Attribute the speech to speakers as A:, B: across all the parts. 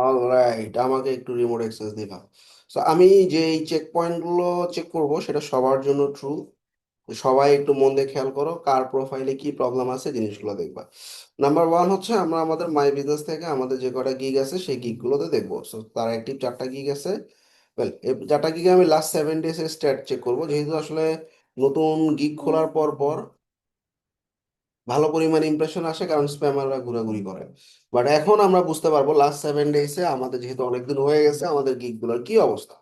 A: Alright, আমাকে একটু remote access দিলাম। সো আমি যে এই চেক পয়েন্ট গুলো চেক করব সেটা সবার জন্য ট্রু। সবাই একটু মন দিয়ে খেয়াল করো কার প্রোফাইলে কি প্রবলেম আছে, জিনিসগুলো দেখবা। নাম্বার ওয়ান হচ্ছে আমরা আমাদের মাই বিজনেস থেকে আমাদের যে কটা গিগ আছে সেই গিগ গুলোতে দেখবো। সো তার অ্যাক্টিভ 4টা গিগ আছে। ওয়েল, এই 4টা গিগে আমি লাস্ট 7 ডেজ এর স্ট্যাট চেক করবো, যেহেতু আসলে নতুন গিগ খোলার পর পর ভালো পরিমাণে ইমপ্রেশন আসে, কারণ স্প্যামাররা ঘোরাঘুরি করে। বাট এখন আমরা বুঝতে পারবো লাস্ট 7 ডেজে আমাদের, যেহেতু অনেকদিন হয়ে গেছে, আমাদের গিগ গুলোর কি অবস্থা।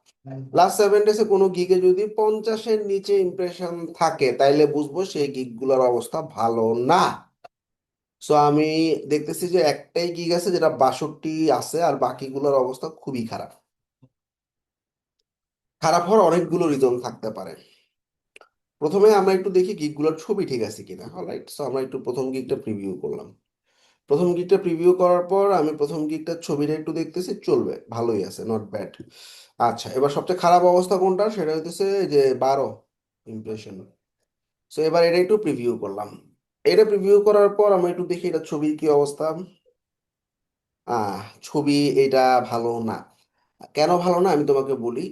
A: লাস্ট 7 ডেজে কোনো গিগে যদি 50-এর নিচে ইমপ্রেশন থাকে তাইলে বুঝবো সেই গিগ গুলোর অবস্থা ভালো না। সো আমি দেখতেছি যে একটাই গিগ আছে যেটা 62 আছে, আর বাকিগুলোর অবস্থা খুবই খারাপ। খারাপ হওয়ার অনেকগুলো রিজন থাকতে পারে। প্রথমে আমরা একটু দেখি গিগগুলোর ছবি ঠিক আছে কিনা। অলরাইট, সো আমরা একটু প্রথম গিগটা প্রিভিউ করলাম। প্রথম গিকটা প্রিভিউ করার পর আমি প্রথম গিকটার ছবিটা একটু দেখতেছি, চলবে, ভালোই আছে, নট ব্যাড। আচ্ছা, এবার সবচেয়ে খারাপ অবস্থা কোনটা, সেটা হইতেছে যে 12 ইমপ্রেশন। সো এবার এটা একটু প্রিভিউ করলাম। এটা প্রিভিউ করার পর আমি একটু দেখি এটা ছবির কি অবস্থা। ছবি এটা ভালো না। কেন ভালো না আমি তোমাকে বলি।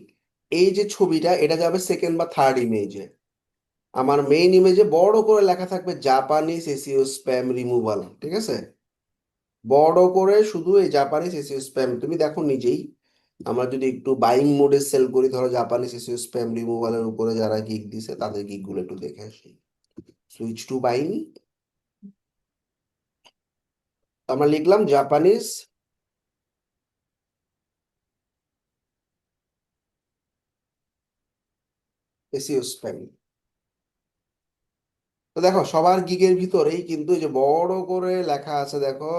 A: এই যে ছবিটা, এটা যাবে সেকেন্ড বা থার্ড ইমেজে। আমার মেইন ইমেজে বড় করে লেখা থাকবে জাপানিজ এসইও স্প্যাম রিমুভাল, ঠিক আছে? বড় করে শুধু এই জাপানিজ এসইও স্প্যাম, তুমি দেখো নিজেই। আমরা যদি একটু বাইং মোডে সেল করি, ধরো জাপানিজ এসইও স্প্যাম রিমুভালের উপরে যারা গিগ দিছে তাদের গিগ গুলো একটু দেখে আসি। সুইচ টু বাইং, আমরা লিখলাম জাপানিজ এসইও স্প্যাম। তো দেখো সবার গিগের ভিতরেই কিন্তু এই যে বড় করে লেখা আছে, দেখো,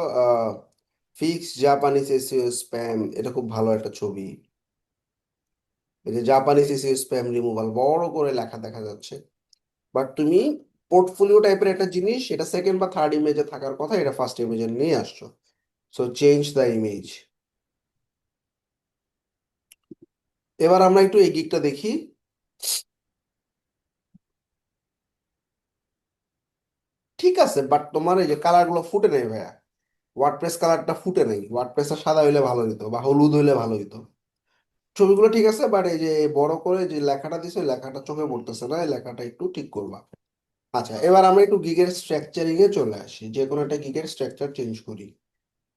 A: ফিক্স জাপানিজ এসইও স্প্যাম, এটা খুব ভালো একটা ছবি। এই যে জাপানিজ এসইও স্প্যাম রিমুভাল বড় করে লেখা দেখা যাচ্ছে। বাট তুমি পোর্টফোলিও টাইপের একটা জিনিস, এটা সেকেন্ড বা থার্ড ইমেজে থাকার কথা, এটা ফার্স্ট ইমেজে নিয়ে আসছো। So change the image. এবার আমরা একটু এই গিকটা দেখি। ঠিক আছে, বাট তোমার এই যে কালার গুলো ফুটে নেই ভাইয়া। ওয়ার্ডপ্রেস কালারটা ফুটে নেই, ওয়ার্ডপ্রেসটা সাদা হইলে ভালো হইতো বা হলুদ হইলে ভালো হইতো। ছবিগুলো ঠিক আছে, বাট এই যে বড় করে যে লেখাটা দিছে ওই লেখাটা চোখে পড়তেছে না, এই লেখাটা একটু ঠিক করবা। আচ্ছা, এবার আমরা একটু গিগের স্ট্রাকচারিং এ চলে আসি, যে কোনো একটা গিগের স্ট্রাকচার চেঞ্জ করি।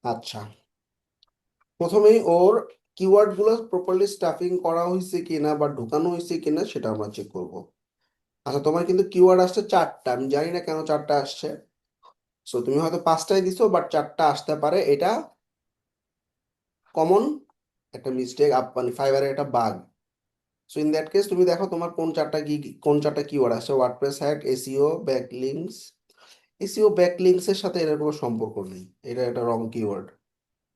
A: আচ্ছা, প্রথমেই ওর কিওয়ার্ড গুলো প্রপারলি স্টাফিং করা হয়েছে কিনা বা ঢুকানো হয়েছে কিনা সেটা আমরা চেক করব। আচ্ছা, তোমার কিন্তু কিওয়ার্ড আসছে 4টা, আমি জানি না কেন 4টা আসছে। সো তুমি হয়তো 5টাই দিছো, বাট 4টা আসতে পারে, এটা কমন একটা মিস্টেক, মানে ফাইবারের একটা bug. So in that case তুমি দেখো তোমার কোন চারটা কিওয়ার্ড আছে। WordPress hack, SEO, backlinks. SEO backlinks এর সাথে এর কোনো সম্পর্ক নেই, এটা একটা রং কিওয়ার্ড।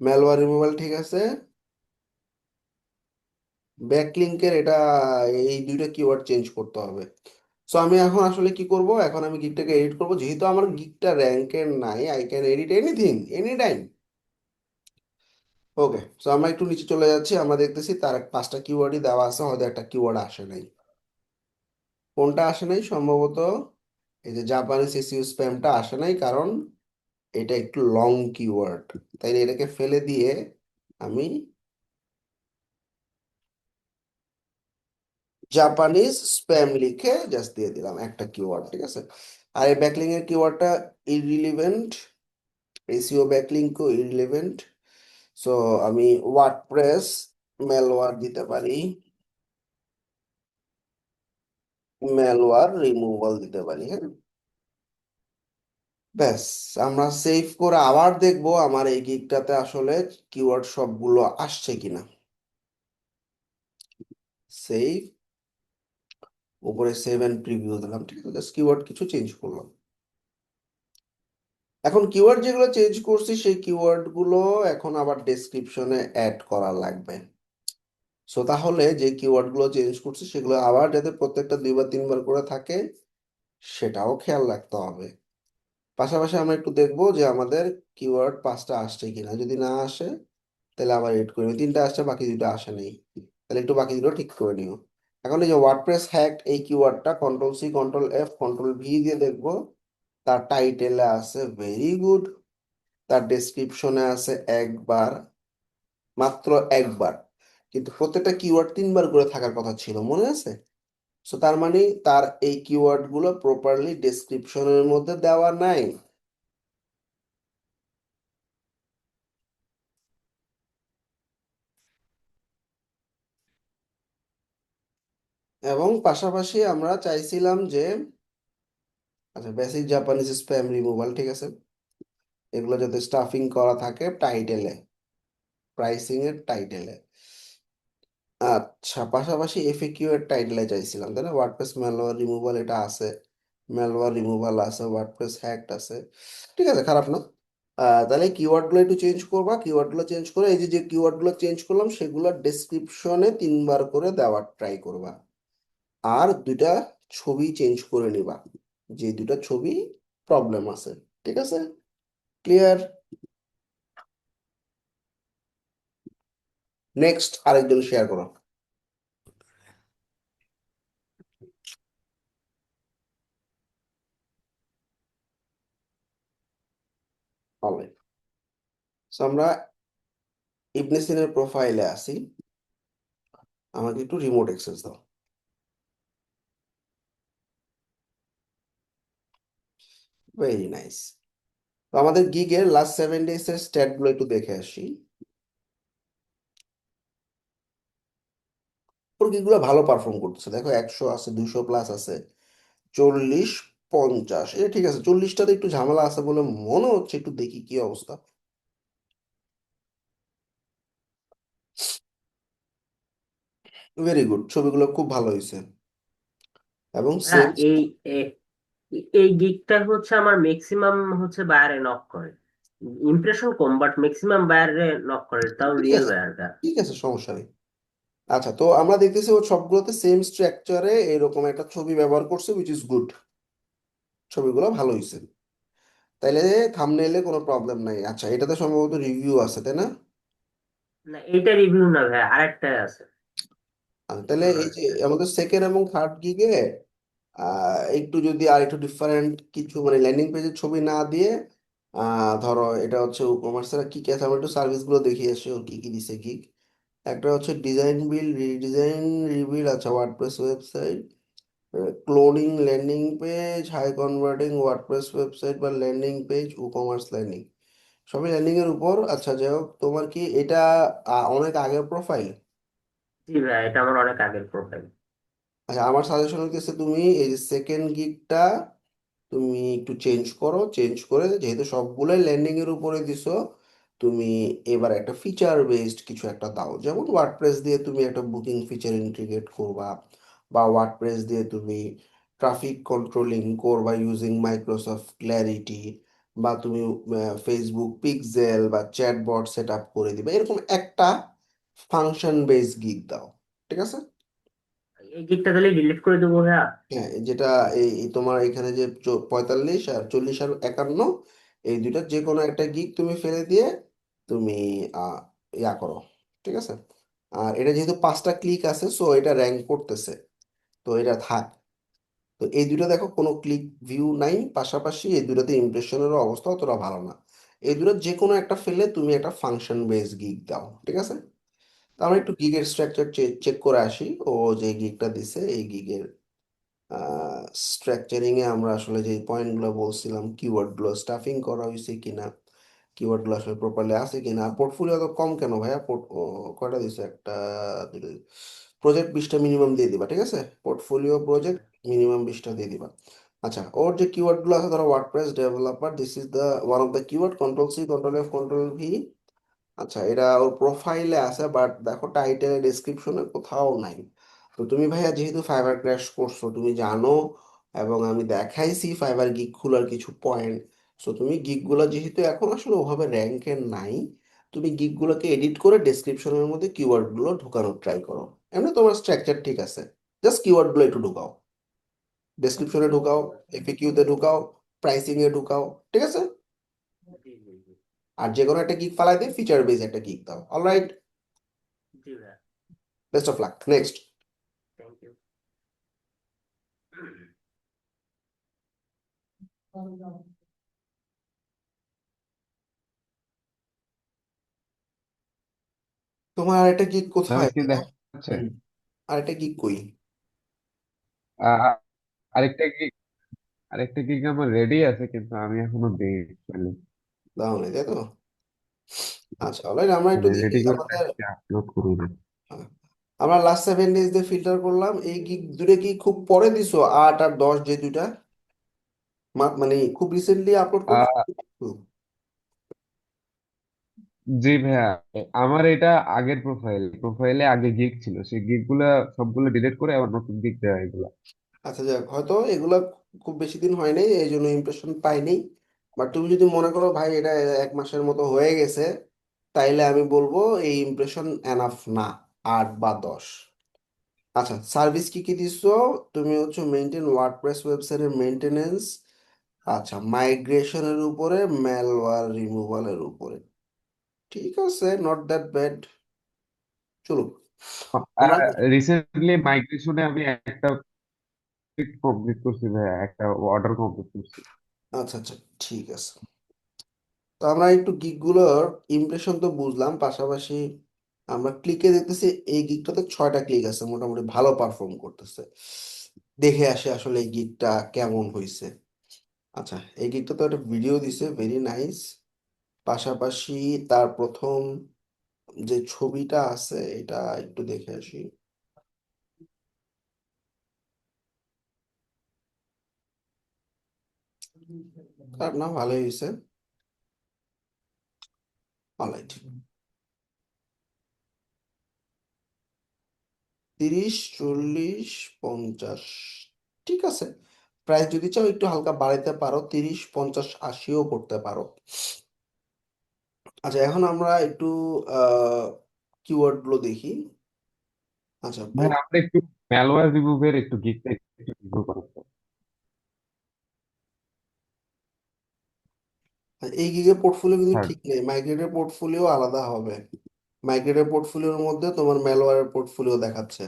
A: ম্যালওয়্যার রিমুভাল ঠিক আছে। ব্যাকলিংকের এটা, এই দুইটা কিওয়ার্ড চেঞ্জ করতে হবে। সো আমি এখন আসলে কি করব, এখন আমি গিকটাকে এডিট করব, যেহেতু আমার গিকটা র্যাঙ্কের নাই, I can edit anything any time. Okay, so আমরা একটু নিচে চলে যাচ্ছি, আমরা দেখতেছি তার 5টা কিওয়ার্ডই দেওয়া আছে, হয়তো একটা কিওয়ার্ড আসে নাই। কোনটা আসে নাই? সম্ভবত এই যে জাপানিজ এসইও স্প্যামটা আসে নাই, কারণ এটা একটু লং কিওয়ার্ড। তাই এটাকে ফেলে দিয়ে আমি জাপানিজ স্প্যাম লিখে জাস্ট দিয়ে দিলাম একটা কিওয়ার্ড, ঠিক আছে। আর এই ব্যাকলিং এর কিওয়ার্ডটা ইররিলিভেন্ট, এসইও ব্যাকলিংকও ইররিলেভেন্ট। সো আমি ওয়ার্ডপ্রেস ম্যালওয়্যার দিতে পারি, ম্যালওয়্যার রিমুভাল দিতে পারি, হ্যাঁ। ব্যাস, আমরা সেভ করে আবার দেখবো আমার এই গিগটাতে আসলে কিওয়ার্ড সবগুলো আসছে কিনা। সেভ, উপরে সেভ এন্ড প্রিভিউ দিলাম, ঠিক আছে, জাস্ট কিওয়ার্ড কিছু চেঞ্জ করলাম। এখন কিওয়ার্ড যেগুলো চেঞ্জ করছি সেই কিওয়ার্ড গুলো এখন আবার ডেসক্রিপশনে অ্যাড করা লাগবে। সো তাহলে যে কিওয়ার্ড গুলো চেঞ্জ করছি সেগুলো আবার যাতে প্রত্যেকটা 2 বা 3 বার করে থাকে সেটাও খেয়াল রাখতে হবে। পাশাপাশি আমরা একটু দেখবো যে আমাদের কিওয়ার্ড 5টা আসছে কিনা, যদি না আসে তাহলে আবার এড করে নিও। 3টা আসছে, বাকি 2টা আসে নেই, তাহলে একটু বাকি দুটো ঠিক করে নিও। এখন এই যে ওয়ার্ডপ্রেস হ্যাক, এই কিওয়ার্ডটা control C control F control V দিয়ে দেখবো। তার টাইটেলে আছে ভেরি গুড, তার ডেসক্রিপশনে আছে একবার, মাত্র একবার, কিন্তু প্রত্যেকটা কিওয়ার্ড 3বার করে থাকার কথা ছিল, মনে আছে? সো তার মানে তার এই কিওয়ার্ড গুলো প্রপারলি ডেসক্রিপশনের মধ্যে দেওয়া নাই। এবং পাশাপাশি আমরা চাইছিলাম যে, আচ্ছা, বেসিক জাপানিজ স্প্যাম রিমুভাল, ঠিক আছে, এগুলো যাতে স্টাফিং করা থাকে টাইটেলে, প্রাইসিং এর টাইটেলে। আচ্ছা, পাশাপাশি এফএকিউ এর টাইটেলে চাইছিলাম, তাই না? ওয়ার্ডপ্রেস ম্যালওয়্যার রিমুভাল এটা আছে, ম্যালওয়্যার রিমুভাল আছে, ওয়ার্ডপ্রেস হ্যাকড আছে, ঠিক আছে, খারাপ না। তাহলে কিওয়ার্ড গুলো একটু চেঞ্জ করবা, কিওয়ার্ড গুলো চেঞ্জ করে এই যে যে কিওয়ার্ড গুলো চেঞ্জ করলাম সেগুলো ডেসক্রিপশনে 3বার করে দেওয়ার ট্রাই করবা। আর দুইটা ছবি চেঞ্জ করে নিবা, যে দুইটা ছবি প্রবলেম আছে, ঠিক আছে? ক্লিয়ার? নেক্সট আরেকজন শেয়ার করো। অলরাইট, সো আমরা ইবনে সিনার প্রোফাইলে আসি। আমাকে একটু রিমোট অ্যাক্সেস দাও। Very nice. তো আমাদের গিগের লাস্ট 7 ডেজ এর স্ট্যাট গুলো একটু দেখে আসি। ওর গিগুলো ভালো পারফর্ম করতেছে, দেখো 100 আছে, 200+ আছে, 40, 50, এটা ঠিক আছে। 40টাতে একটু ঝামেলা আছে বলে মনে হচ্ছে, একটু দেখি কি অবস্থা। ভেরি গুড, ছবিগুলো খুব ভালো হয়েছে। এবং
B: হ্যাঁ,
A: সেম,
B: এই গিগটা হচ্ছে আমার ম্যাক্সিমাম হচ্ছে বায়ারে নক করে। ইমপ্রেশন কম, বাট ম্যাক্সিমাম বায়ারে নক করে, তাও
A: ঠিক
B: রিয়েল
A: আছে,
B: বায়ারটা।
A: ঠিক আছে, সমস্যা নেই। আচ্ছা, তো আমরা দেখতেছি ও সবগুলোতে সেম স্ট্রাকচারে এরকম একটা ছবি ব্যবহার করছে, উইচ ইজ গুড। ছবিগুলো ভালো হয়েছে, তাইলে থাম্বনেইলে কোনো প্রবলেম নাই। আচ্ছা, এটাতে সম্ভবত রিভিউ আছে, তাই না?
B: না, এইটা রিভিউ না ভাই, আরেকটা আছে।
A: তাহলে
B: অন্য
A: এই যে
B: একটা।
A: আমাদের সেকেন্ড এবং থার্ড গিগে একটু যদি আর একটু ডিফারেন্ট কিছু, মানে ল্যান্ডিং পেজের ছবি না দিয়ে, ধরো এটা হচ্ছে কমার্সের কি কি আছে, আমরা একটু সার্ভিস গুলো দেখিয়ে আসি ওর কি কি দিছে গিগ। একটা হচ্ছে ডিজাইন বিল্ড, রিডিজাইন, রিবিল্ড, আচ্ছা, WordPress website, cloning landing page, high converting WordPress website বা landing page, ecommerce landing, সবই ল্যান্ডিং এর উপর। আচ্ছা, যাই হোক, তোমার কি এটা অনেক আগের প্রোফাইল?
B: জি ভাই, এটা আমার অনেক আগের প্রোফাইল।
A: আচ্ছা, আমার সাজেশন হইতেছে তুমি এই যে সেকেন্ড গিগটা তুমি একটু চেঞ্জ করো, চেঞ্জ করে যেহেতু সবগুলোই ল্যান্ডিং এর উপরে দিছো, তুমি এবার একটা ফিচার বেসড কিছু একটা দাও। যেমন ওয়ার্ডপ্রেস দিয়ে তুমি একটা বুকিং ফিচার ইন্টিগ্রেট করবা, বা ওয়ার্ডপ্রেস দিয়ে তুমি ট্রাফিক কন্ট্রোলিং করবা ইউজিং মাইক্রোসফট ক্ল্যারিটি, বা তুমি ফেসবুক পিক্সেল বা চ্যাটবট সেট আপ করে দিবে, এরকম একটা ফাংশন বেসড গিগ দাও, ঠিক আছে?
B: এই গিকটা তাহলে ডিলিট করে দেবো ভাইয়া।
A: হ্যাঁ, যেটা এই তোমার এখানে যে 45 আর 40 আর 51, এই দুইটা যে কোনো একটা গিগ তুমি ফেলে দিয়ে তুমি আহ, ইয়া করো, ঠিক আছে? আর এটা যেহেতু 5টা ক্লিক আছে, সো এটা র্যাঙ্ক করতেছে, তো এটা থাক। তো এই দুটো দেখো কোনো ক্লিক ভিউ নাই, পাশাপাশি এই দুটোতে ইমপ্রেশনেরও অবস্থা অতটা ভালো না। এই দুটো যে কোনো একটা ফেলে তুমি একটা ফাংশন বেস গিগ দাও, ঠিক আছে? তো আমরা একটু গিগের স্ট্রাকচার চেক করে আসি। ও যে গিগটা দিছে এই গিগের স্ট্রাকচারিং এ আমরা আসলে যে পয়েন্টগুলো বলছিলাম, কিওয়ার্ডগুলো স্টাফিং করা হয়েছে কিনা, কিওয়ার্ডগুলো আসলে প্রপারলি আছে কিনা। পোর্টফোলিও তো কম কেন ভাইয়া? কয়টা দিছে? একটা, দুটো, প্রজেক্ট 20টা মিনিমাম দিয়ে দিবা, ঠিক আছে? পোর্টফোলিও প্রজেক্ট মিনিমাম 20টা দিয়ে দিবা। আচ্ছা, ওর যে কিওয়ার্ডগুলো আছে, ধরো WordPress developer, this is the one of the keyword, control C, control F, control V. আচ্ছা, এটা ওর প্রোফাইলে আছে, বাট দেখো টাইটেল ডেসক্রিপশনে কোথাও নাই। তো তুমি ভাইয়া যেহেতু ফাইবার ক্র্যাশ করছো, তুমি জানো, এবং আমি দেখাইছি ফাইবার গিগ খোলার কিছু পয়েন্ট। সো তুমি গিগগুলো যেহেতু এখন আসলে ওভাবে র্যাঙ্কে নাই, তুমি গিগগুলোকে এডিট করে ডেসক্রিপশনের মধ্যে কিওয়ার্ডগুলো ঢুকানোর ট্রাই করো। এমনি তোমার স্ট্রাকচার ঠিক আছে, জাস্ট কিওয়ার্ডগুলো একটু ঢুকাও, ডেসক্রিপশনে ঢুকাও, এফএকিউতে ঢুকাও, প্রাইসিং এ ঢুকাও, ঠিক আছে?
B: জি জি জি।
A: আর যে কোনো একটা গিগ ফালাই দিয়ে ফিচার বেস একটা গিগ দাও। অলরাইট,
B: জি ভাইয়া।
A: Best of luck. Next.
B: Thank you.
A: তোমার আরেকটা গিগ
C: নামে
A: কোথায়
C: কি
A: ভাইয়া?
C: দেখা যাচ্ছে?
A: হুম, আরেকটা গিগ কই?
C: আ- আরেকটা কি, আরেকটা গিগ আমার রেডি আছে, কিন্তু আমি এখনো দিইনি।
A: দাও নাই তাই তো। আচ্ছা অলরাইট, আমরা একটু
C: মানে
A: দেখি
C: রেডি করে
A: আমাদের।
C: রাখছি, আপলোড করি না।
A: হ্যাঁ, আমরা লাস্ট 7 ডেজ দিয়ে ফিল্টার করলাম, এই গিগ দুটো কি খুব পরে দিছো, 8 আর 10, যে দুইটা মানে খুব রিসেন্টলি আপলোড করছো?
C: আহ জি ভাইয়া, আমার এটা আগের প্রোফাইলে আগে গিগ ছিল, সেই গিগ গুলা সবগুলো ডিলিট করে আবার নতুন গিগ দেওয়া এগুলা।
A: আচ্ছা যাক, হয়তো এগুলা খুব বেশি দিন হয় নাই এই জন্য ইমপ্রেশন পাইনি। বাট তুমি যদি মনে করো ভাই এটা 1 মাসের মতো হয়ে গেছে, তাইলে আমি বলবো এই ইমপ্রেশন এনাফ না, 8 বা 10। আচ্ছা, সার্ভিস কি কি দিছো? তুমি হচ্ছে মেনটেন ওয়ার্ডপ্রেস ওয়েবসাইটের মেনটেনেন্স, আচ্ছা মাইগ্রেশনের উপরে, ম্যালওয়্যার রিমুভালের উপরে। ঠিক আছে, নট দ্যাট ব্যাড। চলো আমরা।
C: রিসেন্টলি মাইগ্রেশনে আমি একটা কমপ্লিট করছি ভাইয়া, একটা অর্ডার কমপ্লিট করছি।
A: আচ্ছা আচ্ছা, ঠিক আছে। তো আমরা একটু গিগগুলোর ইমপ্রেশন তো বুঝলাম, পাশাপাশি আমরা ক্লিকে দেখতেছি এই গিগটাতে 6টা ক্লিক আছে, মোটামুটি ভালো পারফর্ম করতেছে। দেখে আসে আসলে এই গিগটা কেমন হয়েছে। আচ্ছা, এই গিগটা তো একটা ভিডিও দিছে, ভেরি নাইস। পাশাপাশি তার প্রথম যে ছবিটা আছে এটা একটু দেখে আসি। খারাপ না, ভালোই হয়েছে। অলরাইট, 30, 40, 50, ঠিক আছে। প্রাইস যদি চাও একটু হালকা বাড়াইতে পারো, 30, 50, 80ও করতে পারো। আচ্ছা, এখন আমরা একটু কিওয়ার্ড গুলো দেখি। আচ্ছা
C: ভাই আমরা একটু ম্যালওয়্যার রিমুভের একটু গিগটা একটু রিভিউ করা যাক।
A: এই গিগের পোর্টফোলিও কিন্তু
C: স্যার,
A: ঠিক নেই, মাইগ্রেটের পোর্টফোলিও আলাদা হবে। মাইগ্রেটের পোর্টফোলিওর মধ্যে তোমার ম্যালওয়্যারের পোর্টফোলিও দেখাচ্ছে।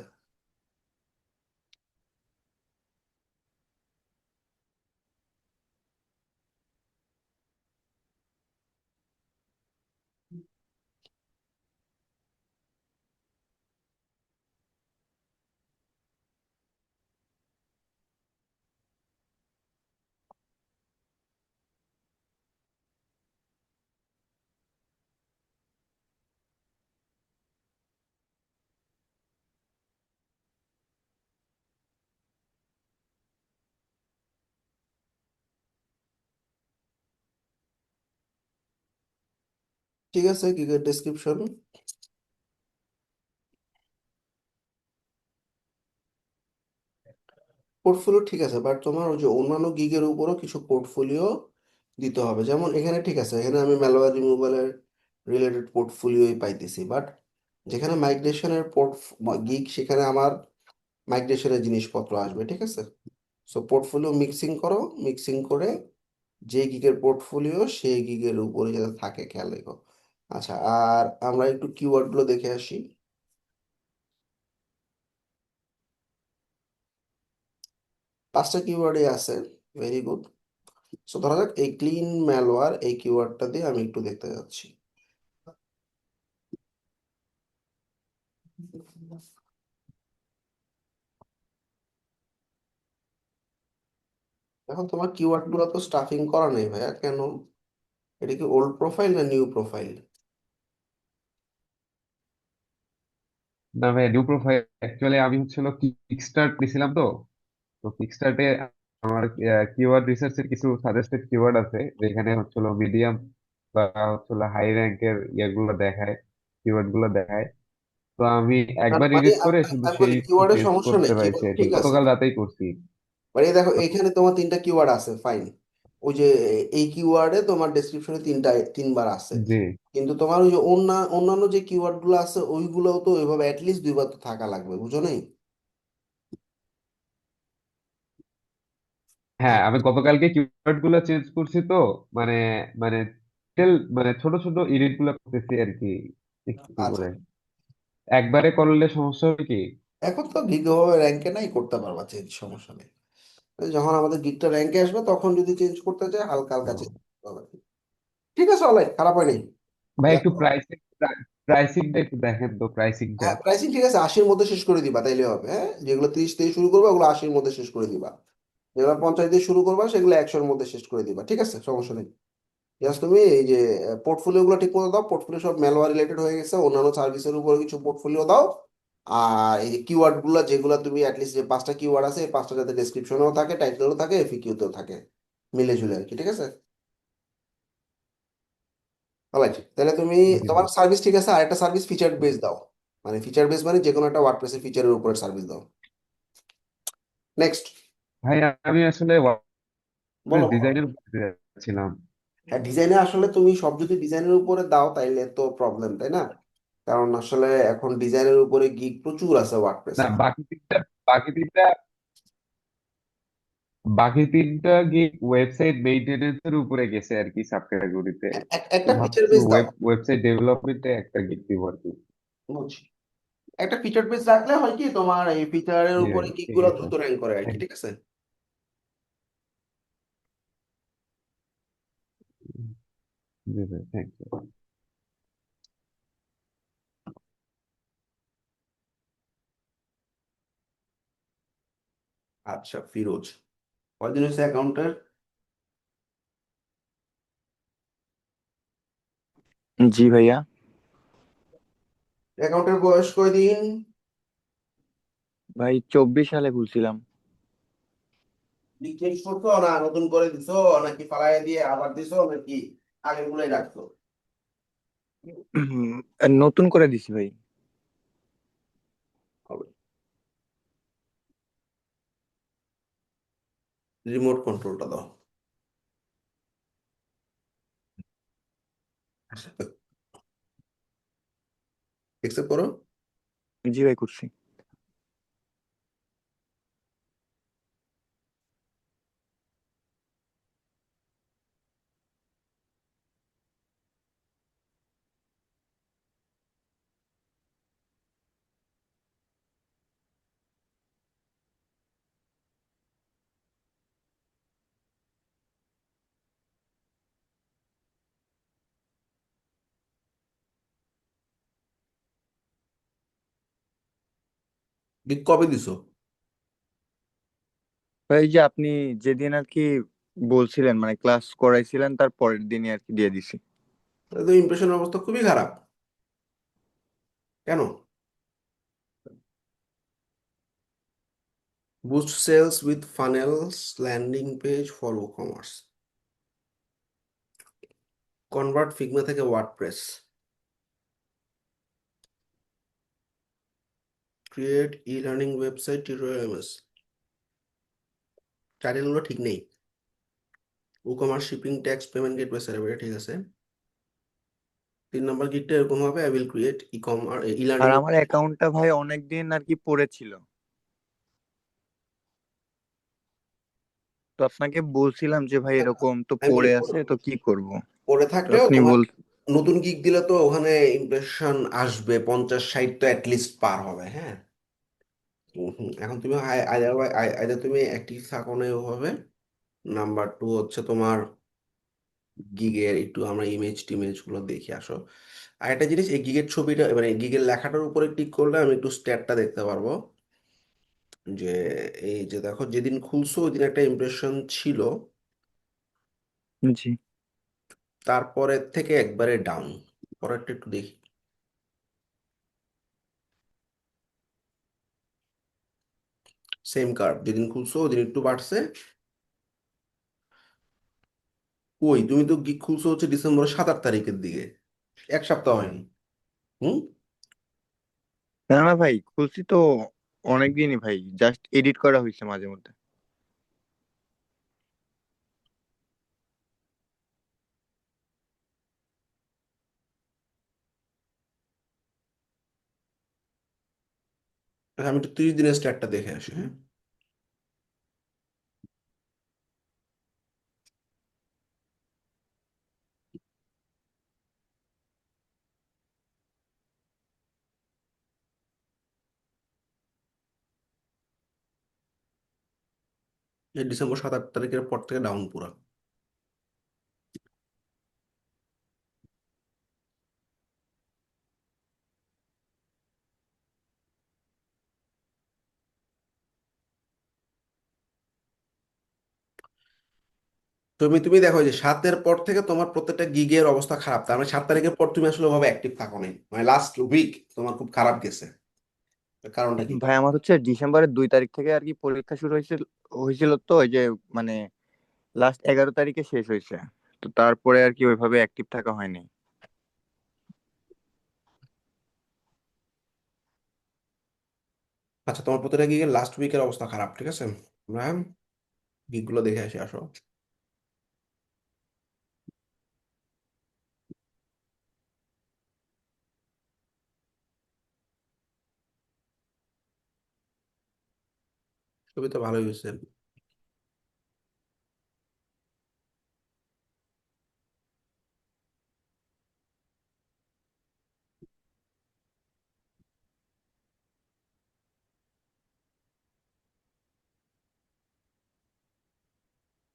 A: ঠিক আছে, গিগের ডেসক্রিপশন পোর্টফোলিও ঠিক আছে, বাট তোমার ওই যে অন্যান্য গিগের উপরও কিছু পোর্টফোলিও দিতে হবে। যেমন এখানে ঠিক আছে, এখানে আমি ম্যালওয়্যার রিমুভালের রিলেটেড পোর্টফোলিওই পাইতেছি, বাট যেখানে মাইগ্রেশনের গিগ, সেখানে আমার মাইগ্রেশনের জিনিসপত্র আসবে, ঠিক আছে। সো পোর্টফোলিও মিক্সিং করো, মিক্সিং করে যে গিগের পোর্টফোলিও সেই গিগের উপরে যাতে থাকে খেয়াল রেখো। আচ্ছা, আর আমরা একটু কিওয়ার্ড গুলো দেখে আসি। 5টা কিওয়ার্ডে আছে, ভেরি গুড। সো ধরা যাক এই ক্লিন ম্যালওয়্যার এই কিওয়ার্ডটা দিয়ে আমি একটু দেখতে যাচ্ছি। এখন তোমার কিওয়ার্ড গুলো তো স্টাফিং করা নেই ভাইয়া, কেন? এটা কি ওল্ড প্রোফাইল না নিউ প্রোফাইল?
C: না ভাই, নিউ প্রোফাইল। অ্যাকচুয়ালি আমি হচ্ছিল কিকস্টার্ট দিছিলাম তো। তো কিকস্টার্টে আমার কিওয়ার্ড রিসার্চের কিছু সাজেস্টেড কিওয়ার্ড আছে, যেখানে হচ্ছিল মিডিয়াম বা হচ্ছিল হাই র্যাঙ্কের ইয়েগুলো দেখায়, কিওয়ার্ড গুলো দেখায়। তো আমি একবার
A: মানে
C: এডিট করে শুধু
A: আমি বলি
C: সেই
A: কিওয়ার্ডের
C: চেঞ্জ
A: সমস্যা
C: করতে
A: নেই,
C: পারছি
A: কিওয়ার্ড
C: আর কি,
A: ঠিক আছে।
C: গতকাল রাতেই করছি।
A: মানে এই দেখো এখানে তোমার 3টা কিওয়ার্ড আছে, ফাইন। ওই যে এই কিওয়ার্ডে তোমার ডেসক্রিপশনে 3বার আছে,
C: জি
A: কিন্তু তোমার ওই যে অন্যান্য যে কিওয়ার্ড গুলো আছে ওইগুলোও তো ওইভাবে অ্যাটলিস্ট 2বার তো থাকা লাগবে, বুঝো নাই?
C: হ্যাঁ, আমি গতকালকে কিওয়ার্ড গুলো চেঞ্জ করছি তো। মানে মানে টেল মানে ছোট ছোট এডিট গুলো করতেছি আর কি, একটু
A: আচ্ছা,
C: করে। একবারে করলে সমস্যা হবে কি?
A: এখন তো গিগ র্যাঙ্কে নাই, করতে পারবা চেঞ্জ, সমস্যা নেই। যখন আমাদের গিগটা র্যাঙ্কে আসবে তখন যদি চেঞ্জ করতে চাই হালকা হালকা চেঞ্জ করতে হবে। ঠিক আছে, অলরাইট, খারাপ হয়নি।
C: ভাই একটু
A: দেখো,
C: প্রাইস প্রাইসিংটা একটু দেখেন তো, প্রাইসিংটা।
A: হ্যাঁ, প্রাইসিং ঠিক আছে, 80-র মধ্যে শেষ করে দিবা তাইলে হবে। হ্যাঁ, যেগুলো 30 থেকে শুরু করবে ওগুলো 80-র মধ্যে শেষ করে দিবা। যেগুলো 50 দিয়ে শুরু করবা সেগুলো 100-র মধ্যে শেষ করে দিবা, ঠিক আছে, সমস্যা নেই। জাস্ট তুমি এই যে পোর্টফোলিও গুলো ঠিক মতো দাও, পোর্টফোলিও সব ম্যালওয়্যার রিলেটেড হয়ে গেছে, অন্যান্য সার্ভিসের উপরে কিছু পোর্টফোলিও দাও। আর এই যে কিওয়ার্ড গুলো যেগুলো তুমি অ্যাটলিস্ট যে 5টা কিওয়ার্ড আছে এই 5টা যাতে ডেসক্রিপশনেও থাকে, টাইটেলও থাকে, এফিকিউতেও থাকে, মিলে ঝুলে আর কি, ঠিক আছে। অলরাইট, তাহলে তুমি
C: জি
A: তোমার
C: ভাই।
A: সার্ভিস ঠিক আছে, আর একটা সার্ভিস ফিচার বেস দাও। মানে ফিচার বেস মানে যে কোনো একটা ওয়ার্ডপ্রেসের ফিচারের উপরে সার্ভিস দাও। নেক্সট।
C: ভাই আমি আসলে
A: বলো বলো।
C: ডিজাইনের ছিলাম।
A: হ্যাঁ, ডিজাইনে আসলে তুমি সব যদি ডিজাইনের উপরে দাও তাইলে তো প্রবলেম, তাই না? কারণ আসলে এখন ডিজাইনের উপরে গিগ প্রচুর আছে
C: না,
A: ওয়ার্ডপ্রেসে।
C: বাকি তিনটা বাকি তিনটা গিয়ে ওয়েবসাইট মেইনটেনেন্সের উপরে গেছে আর কি, সাব ক্যাটাগরিতে। তো
A: একটা ফিচার
C: ভাবছি
A: বেস দাও।
C: ওয়েবসাইট ডেভেলপমেন্টে একটা গিগ দিব আর কি।
A: বুঝছি। একটা ফিচার বেস রাখলে হয় কি, তোমার এই ফিচারের
C: জি
A: উপরে
C: ভাই,
A: গিগ
C: ঠিক
A: গুলো
C: আছে।
A: দ্রুত র্যাঙ্ক করে আর কি,
C: Thank
A: ঠিক আছে।
C: you. জি ভাই, থ্যাংক ইউ।
A: আচ্ছা ফিরোজ, কয়দিন হয়েছে অ্যাকাউন্টের?
D: জি ভাইয়া।
A: অ্যাকাউন্টের বয়স কয়দিন?
D: ভাই 24 সালে খুলছিলাম।
A: চেঞ্জ করছো না নতুন করে দিছো, নাকি ফালাই দিয়ে আবার দিছো, নাকি আগের গুলাই রাখছো?
D: নতুন করে দিছি ভাই।
A: হবে। রিমোট কন্ট্রোলটা দাও। একসেপ্ট করো।
D: জি ভাই, করছি।
A: কবে দিছো?
D: ভাই এই যে আপনি যেদিন আর কি বলছিলেন, মানে ক্লাস করাইছিলেন, তার পরের দিনই আর কি দিয়ে দিছি।
A: তাহলে তো ইমপ্রেশনের অবস্থা খুবই খারাপ। কেন? Boost sales with funnels, landing page for commerce, convert Figma থেকে WordPress, create e learning website tutorials. টাইটেলগুলো ঠিক নেই। Ecommerce, shipping, tax, payment gateway server, ঠিক আছে। 3 নম্বর গিকটা এরকম হবে, I will create ecommerce e
D: আর
A: লার্নিং।
D: আমার অ্যাকাউন্টটা ভাই অনেকদিন আর কি পড়েছিল, তো আপনাকে বলছিলাম যে ভাই এরকম তো
A: আমি বলি,
D: পড়ে আছে, তো কি করব।
A: পরে
D: তো
A: থাকলেও
D: আপনি
A: তোমার
D: বল।
A: নতুন গিগ দিলে তো ওখানে ইমপ্রেশন আসবে 50-60 তো অ্যাটলিস্ট পার হবে, হ্যাঁ। এখন তুমি আইদার তুমি অ্যাক্টিভ থাকো না ওভাবে। নাম্বার টু হচ্ছে তোমার গিগের একটু আমরা ইমেজ টিমেজ গুলো দেখে আসো। আর একটা জিনিস, এই গিগের ছবিটা মানে গিগের লেখাটার উপরে ক্লিক করলে আমি একটু স্ট্যাটটা দেখতে পারবো। যে এই যে দেখো, যেদিন খুলছো ওই দিন একটা ইমপ্রেশন ছিল,
D: জি
A: তারপরের থেকে একবারে ডাউন। পরেরটা একটু দেখি। সেম কার্ভ, যেদিন খুলছো ওদিন একটু বাড়ছে। কই, তুমি তো গিগ খুলছো হচ্ছে ডিসেম্বরের 7-8 তারিখের দিকে, 1 সপ্তাহ হয়নি। হুম।
D: না না ভাই, খুলছি তো অনেকদিনই ভাই, জাস্ট এডিট করা হয়েছে মাঝে মধ্যে।
A: আচ্ছা, আমি একটু 30 দিনের স্ট্যাটটা দেখে আসি, হ্যাঁ। এই ডিসেম্বর 7-8 তারিখের পর থেকে ডাউন পুরা। তুমি দেখো যে 7-এর পর থেকে তোমার প্রত্যেকটা গিগের অবস্থা খারাপ, তার মানে 7 তারিখের পর তুমি আসলে ভাবে অ্যাক্টিভ থাকো নাই, মানে লাস্ট উইক তোমার খুব খারাপ গেছে। এর কারণটা কি?
D: ভাই আমার হচ্ছে ডিসেম্বরের 2 তারিখ থেকে আর কি পরীক্ষা শুরু হয়েছিল হয়েছিল তো ওই যে মানে লাস্ট 11 তারিখে শেষ হয়েছে। তো তারপরে আর কি ওইভাবে অ্যাক্টিভ থাকা হয়নি।
A: আচ্ছা, তোমার প্রত্যেকটা গিগের লাস্ট উইকের অবস্থা খারাপ, ঠিক আছে। আমরা গিগগুলো দেখে আসি, আসো। ছবি তো ভালোই হয়েছে।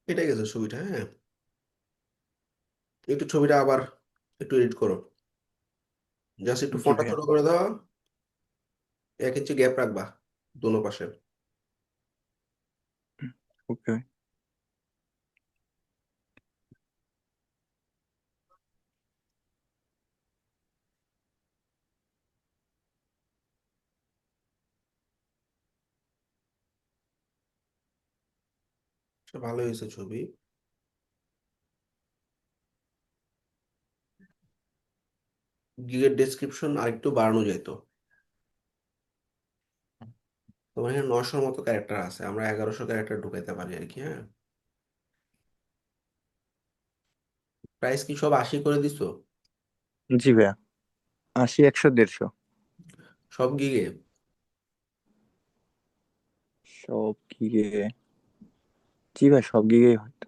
A: এটাই গেছে ছবিটা, হ্যাঁ। একটু ছবিটা আবার একটু এডিট করো, জাস্ট একটু
D: জি
A: ফোনটা
D: ভাইয়া।
A: ছোট করে দাও, 1 ইঞ্চি গ্যাপ রাখবা দোনো পাশে।
D: ওকে।
A: ভালোই হয়েছে ছবি। গিগের ডেসক্রিপশন আরেকটু বাড়ানো যেত। তোমার এখানে 900-র মতো ক্যারেক্টার আছে, আমরা 1100 ক্যারেক্টার ঢুকাইতে পারি আর কি, হ্যাঁ। প্রাইস কি সব 80 করে দিছো?
D: জি ভাইয়া, 80, 100, 150।
A: সব গিগে?
D: সব গিগে, জি ভাই সব গিগেই হয়তো।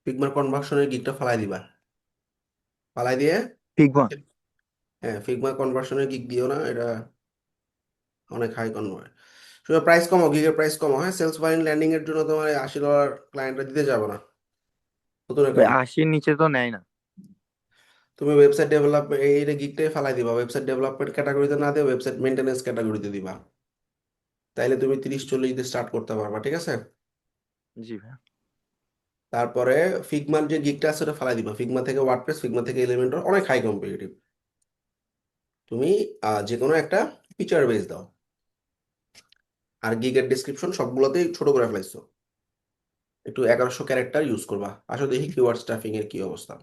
A: ফিগমার কনভার্সনের গিগটা ফালাই দিবা, ফালাই দিয়ে।
D: ফিগমা।
A: হ্যাঁ, ফিগমা কনভার্সনের গিগ দিও না, এটা অনেক হাই কনভার্ট। শুধু প্রাইস কমো, গিগের প্রাইস কমো, হ্যাঁ। সেলস বাইন ল্যান্ডিং এর জন্য তোমার $80 ক্লায়েন্টরা দিতে যাবো না, নতুন
D: ভাই
A: অ্যাকাউন্ট।
D: 80-র নিচে তো নেয় না।
A: তুমি ওয়েবসাইট ডেভেলপমেন্ট এই গিগটাই ফালাই দিবা, ওয়েবসাইট ডেভেলপমেন্ট ক্যাটাগরিতে না দিয়ে ওয়েবসাইট মেইনটেনেন্স ক্যাটাগরিতে দিবা। তাইলে তুমি 30-40 দিয়ে স্টার্ট করতে পারবা, ঠিক আছে।
D: জি ভাইয়া।
A: তারপরে ফিগমার যে গিগটা আছে ওটা ফালাই দিবা, ফিগমা থেকে ওয়ার্ডপ্রেস, ফিগমা থেকে এলিমেন্টর, অনেক হাই কম্পিটিটিভ। তুমি যে কোনো একটা ফিচার বেস দাও। আর গিগের ডিসক্রিপশন সবগুলোতেই ছোট করে ফেলাইছো, একটু 1100 ক্যারেক্টার ইউজ করবা। আসলে দেখি কিওয়ার্ড স্টাফিং এর কি অবস্থা।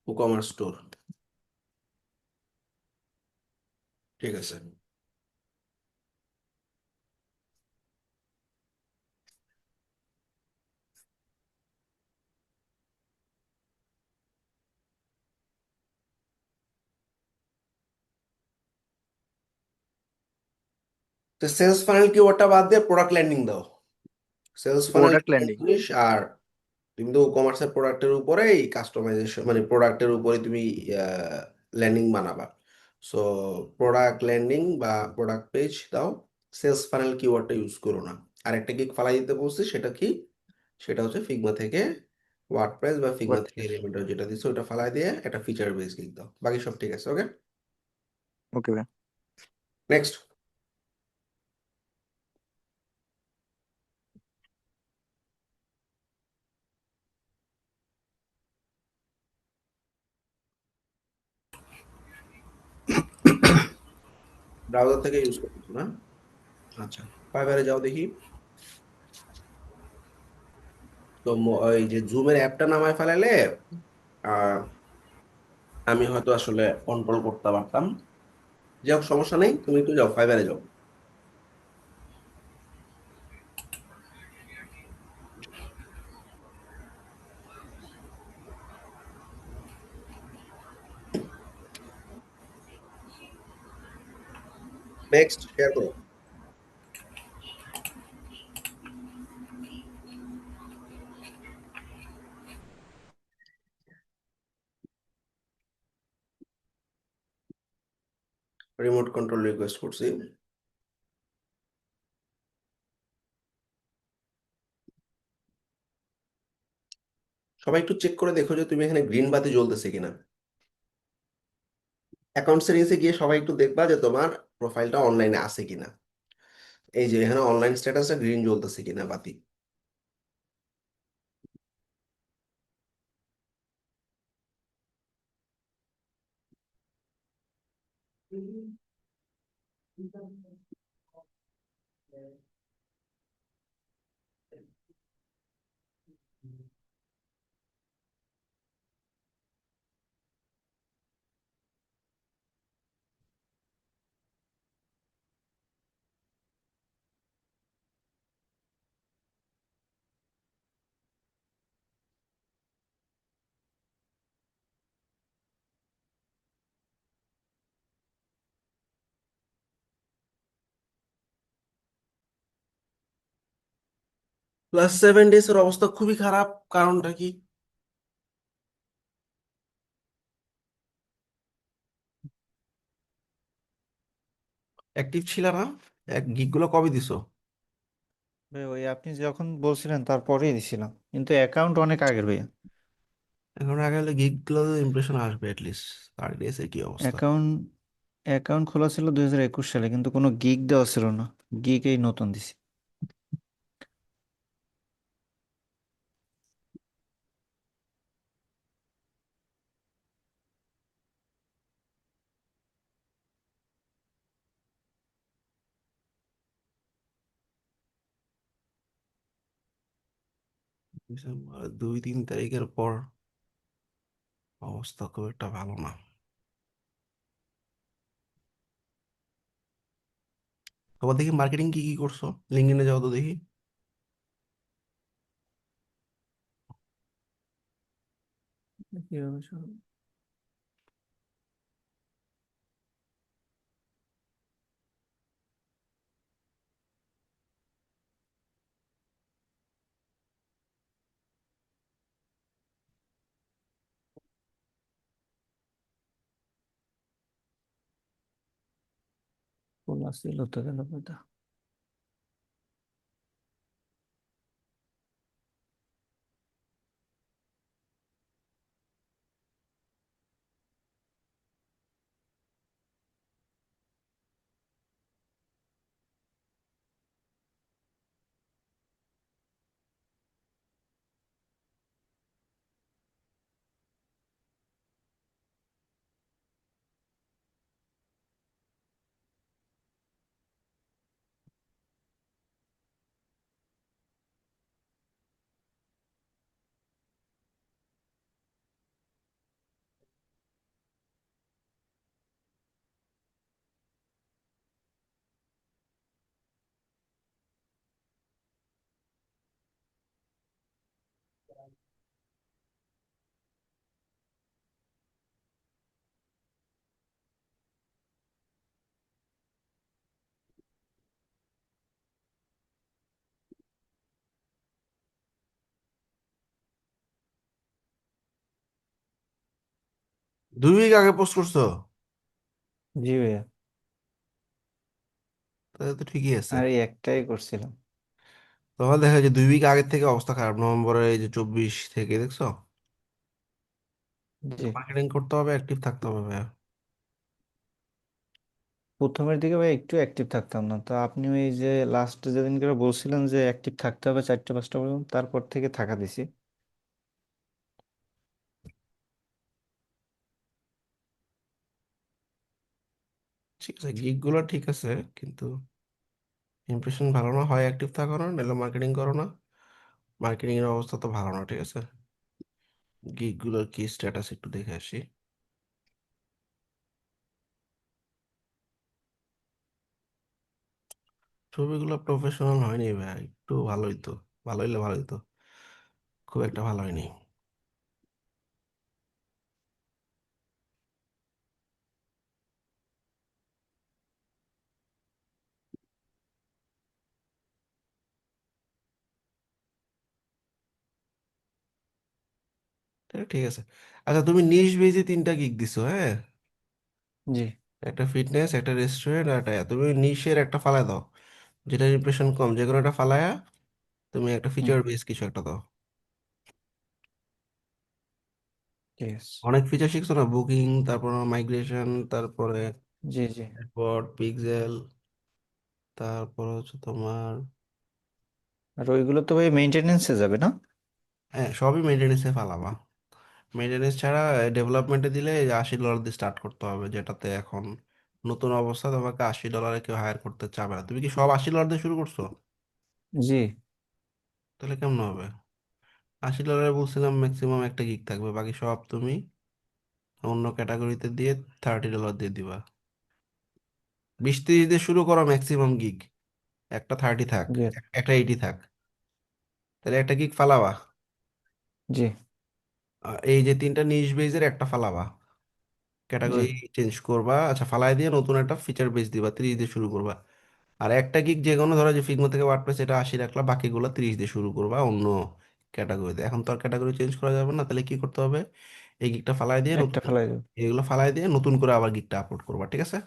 A: কুকমার স্টোর, ঠিক আছে। তো সেলস ফানেল কিওয়ার্ডটা বাদ দিয়ে প্রোডাক্ট ল্যান্ডিং দাও। Sales funnel
D: product landing.
A: জিনিস, আর তুমি তো কমার্সের প্রোডাক্টের উপরেই কাস্টমাইজেশন, মানে প্রোডাক্টের উপরে তুমি ল্যান্ডিং বানাবা। সো প্রোডাক্ট ল্যান্ডিং বা প্রোডাক্ট পেজ দাও, সেলস ফানেল কিওয়ার্ডটা ইউজ করো না। আর একটা গিগ ফালাই দিতে বলছি, সেটা কি? সেটা হচ্ছে ফিগমা থেকে ওয়ার্ডপ্রেস বা ফিগমা থেকে
D: ওয়ার্ডপ্রেস।
A: এলিমেন্টর যেটা দিছো ওটা ফালাই দিয়ে একটা ফিচার বেস গিগ দাও, বাকি সব ঠিক আছে, ওকে।
D: ওকে ভাইয়া।
A: নেক্সট। ব্রাউজার থেকে ইউজ করতেছো না? আচ্ছা, ফাইবারে যাও দেখি। তো ওই যে জুমের অ্যাপটা নামায় ফেলাইলে আহ, আমি হয়তো আসলে কন্ট্রোল করতে পারতাম। যাই হোক, সমস্যা নেই, তুমি একটু যাও, ফাইবারে যাও। নেক্সট, শেয়ার করো। রিমোট কন্ট্রোল রিকোয়েস্ট করছি। সবাই একটু চেক করে দেখো যে তুমি এখানে গ্রিন বাতি জ্বলতেছে কিনা। অ্যাকাউন্ট সেটিংসে গিয়ে সবাই একটু দেখবা যে তোমার প্রোফাইলটা অনলাইনে আছে কিনা। এই যে এখানে অনলাইন স্ট্যাটাসে গ্রিন জ্বলতেছে কিনা বাতি। +7 ডেজ এর অবস্থা খুবই খারাপ, কারণটা কি? অ্যাক্টিভ ছিল না? গিগ গুলো কবে দিছো?
E: ভাই ওই আপনি যখন বলছিলেন তারপরেই দিছিলাম, কিন্তু অ্যাকাউন্ট অনেক আগের ভাইয়া।
A: এখন আগে হলে গিগ গুলো ইমপ্রেশন আসবে লিস্ট। 30 ডেজ এর কি অবস্থা?
E: অ্যাকাউন্ট অ্যাকাউন্ট খোলা ছিল 2021 সালে, কিন্তু কোনো গিগ দেওয়া ছিল না। গিগ এই নতুন দিছি।
A: ডিসেম্বর 2-3 তারিখের পর অবস্থা খুব একটা ভালো না। তোমার দেখি মার্কেটিং কি কি করছো, লিঙ্কডইনে যাও তো দেখি।
E: কিভাবে শুরু? খোলা ছিল তো গেল কোথা?
A: দুই উইক আগে পোস্ট করছো?
E: জি ভাইয়া।
A: তাহলে তো ঠিকই আছে।
E: আর এই একটাই করছিলাম।
A: তোমার দেখা যায় 2 উইক আগের থেকে অবস্থা খারাপ, নভেম্বরের এই যে 24 থেকে দেখছো।
E: জি।
A: মার্কেটিং করতে হবে, অ্যাক্টিভ থাকতে হবে ভাইয়া।
E: প্রথমের দিকে ভাই একটু অ্যাক্টিভ থাকতাম না, তো আপনি ওই যে লাস্ট যেদিন করে বলছিলেন যে অ্যাক্টিভ থাকতে হবে 4টা 5টা পর্যন্ত, তারপর থেকে থাকা দিছি।
A: ঠিক আছে, গিগ গুলো ঠিক আছে, কিন্তু ইমপ্রেশন ভালো না, হয় অ্যাক্টিভ থাকো না, নাহলে মার্কেটিং করো না। মার্কেটিং এর অবস্থা তো ভালো না, ঠিক আছে। গিগ গুলোর কি স্ট্যাটাস একটু দেখে আসি। ছবিগুলো প্রফেশনাল হয়নি ভাই, একটু ভালোই তো। ভালো হইলে ভালোই তো, খুব একটা ভালো হয়নি। ঠিক আছে। আচ্ছা, তুমি নিশ বেজে 3টা গিগ দিছো, হ্যাঁ?
E: জি।
A: একটা ফিটনেস, একটা রেস্টুরেন্ট, আর একটা তুমি নিশের একটা ফালায় দাও, যেটা ইমপ্রেশন কম, যে কোনো একটা ফালায়া তুমি একটা
E: হুম।
A: ফিচার বেস কিছু একটা দাও।
E: ঠিক আছে।
A: অনেক ফিচার শিখছো না, বুকিং, তারপর মাইগ্রেশন, তারপরে
E: জি জি।
A: ড্যাশবোর্ড, পিক্সেল, তারপর হচ্ছে তোমার,
E: আর ওইগুলো তো ভাই মেইনটেনেন্সে যাবে না?
A: হ্যাঁ সবই মেনটেনেন্সে ফালাবা। মেনটেনেন্স ছাড়া ডেভেলপমেন্টে দিলে $80 দিয়ে স্টার্ট করতে হবে, যেটাতে এখন নতুন অবস্থা তোমাকে $80 কেউ হায়ার করতে চাবে না। তুমি কি সব $80 দিয়ে শুরু করছো?
E: জি।
A: তাহলে কেমন হবে? $80 বলছিলাম ম্যাক্সিমাম একটা গিগ থাকবে, বাকি সব তুমি অন্য ক্যাটাগরিতে দিয়ে $30 দিয়ে দিবা। 20-30 দিয়ে শুরু করো ম্যাক্সিমাম গিগ, একটা 30 থাক,
E: জি।
A: একটা 80 থাক, তাহলে একটা গিগ ফালাবা।
E: জি।
A: এই যে তিনটা নিশ বেজের একটা ফালাবা,
E: জি।
A: ক্যাটাগরি চেঞ্জ করবা, আচ্ছা ফালাই দিয়ে নতুন একটা ফিচার বেস দিবা, 30 দিয়ে শুরু করবা। আর একটা গিগ যে কোনো, ধরো যে ফিগমা থেকে ওয়ার্ডপ্রেস, এটা 80 রাখলা, বাকিগুলো 30 দিয়ে শুরু করবা অন্য ক্যাটাগরিতে। এখন তো আর ক্যাটাগরি চেঞ্জ করা যাবে না, তাহলে কি করতে হবে? এই গিগটা ফালাই দিয়ে
E: একটা
A: নতুন,
E: ফেলাই দেবো।
A: এগুলো ফালাই দিয়ে নতুন করে আবার গিগটা আপলোড করবা, ঠিক আছে?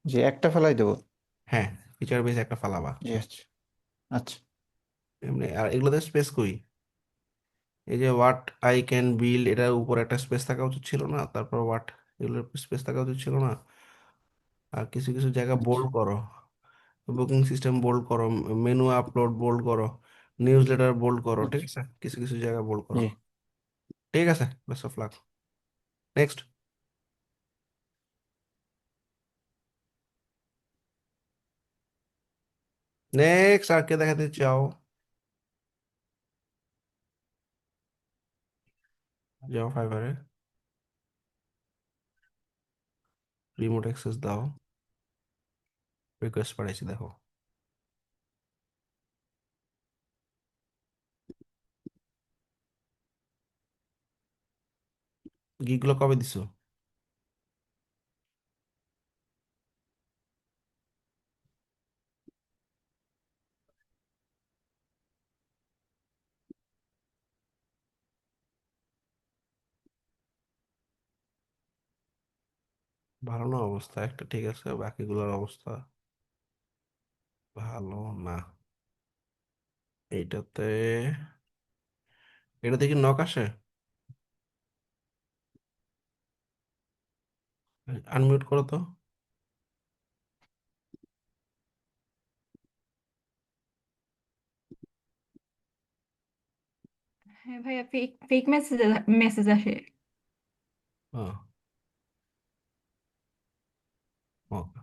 E: জি, একটা ফেলাই দেবো।
A: হ্যাঁ, ফিচার বেস একটা ফালাবা।
E: জি আচ্ছা। আচ্ছা।
A: এমনি আর এগুলোতে স্পেস কই? এই যে হোয়াট আই ক্যান বিল্ড, এটার উপর একটা স্পেস থাকা উচিত ছিল না? তারপর হোয়াট, এগুলোর স্পেস থাকা উচিত ছিল না? আর কিছু কিছু জায়গা
E: আচ্ছা।
A: বোল্ড করো, বুকিং সিস্টেম বোল্ড করো, মেনু আপলোড বোল্ড করো, নিউজ লেটার বোল্ড করো, ঠিক
E: আচ্ছা।
A: আছে? কিছু কিছু জায়গা বোল্ড করো।
E: জি।
A: ঠিক আছে, best of luck. Next. Next আর কে দেখাতে চাও? যাও ফাইবারে, রিমোট অ্যাক্সেস দাও, রিকোয়েস্ট পাঠাইছি দেখো। গিগুলো কবে দিছো? ভালো না অবস্থা? একটা ঠিক আছে, বাকিগুলোর অবস্থা ভালো না। এইটাতে, এটা দেখি নক আসে, আনমিউট করো তো।
F: হ্যাঁ ভাইয়া, ফেক ফেক মেসেজ মেসেজ আসে।
A: হ্যাঁ, ওকে।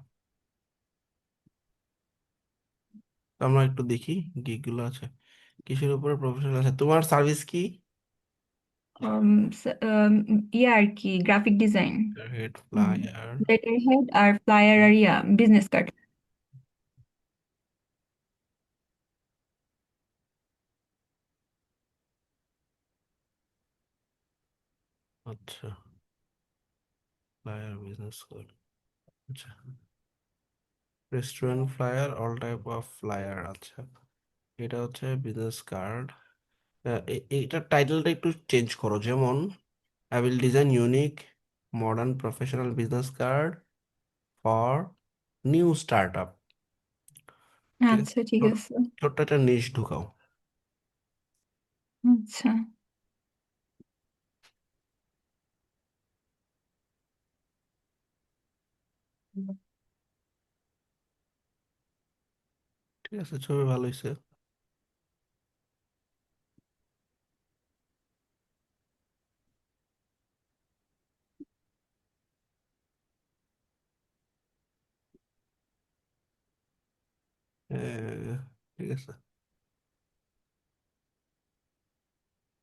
A: আমরা একটু দেখি গিগুলো আছে কিসের উপরে প্রফেশনাল আছে। তোমার সার্ভিস কি?
F: উম, ইয়া আর কি, graphic design,
A: head flyer,
F: letter head আর ফ্লায়ার আর ইয়া বিজনেস কার্ড।
A: আচ্ছা, ফ্লায়ার বিজনেস কার্ড, আচ্ছা, restaurant flyer, all type of flyer, আচ্ছা। এটা হচ্ছে বিজনেস কার্ড। এইটার টাইটেলটা একটু চেঞ্জ করো, যেমন I will design unique modern professional business card for new start up, ঠিক আছে?
F: আচ্ছা ঠিক
A: ছোট
F: আছে।
A: ছোট্ট একটা নিশ ঢুকাও।
F: আচ্ছা।
A: ঠিক আছে, ছবি ভালো হয়েছে। ঠিক আছে,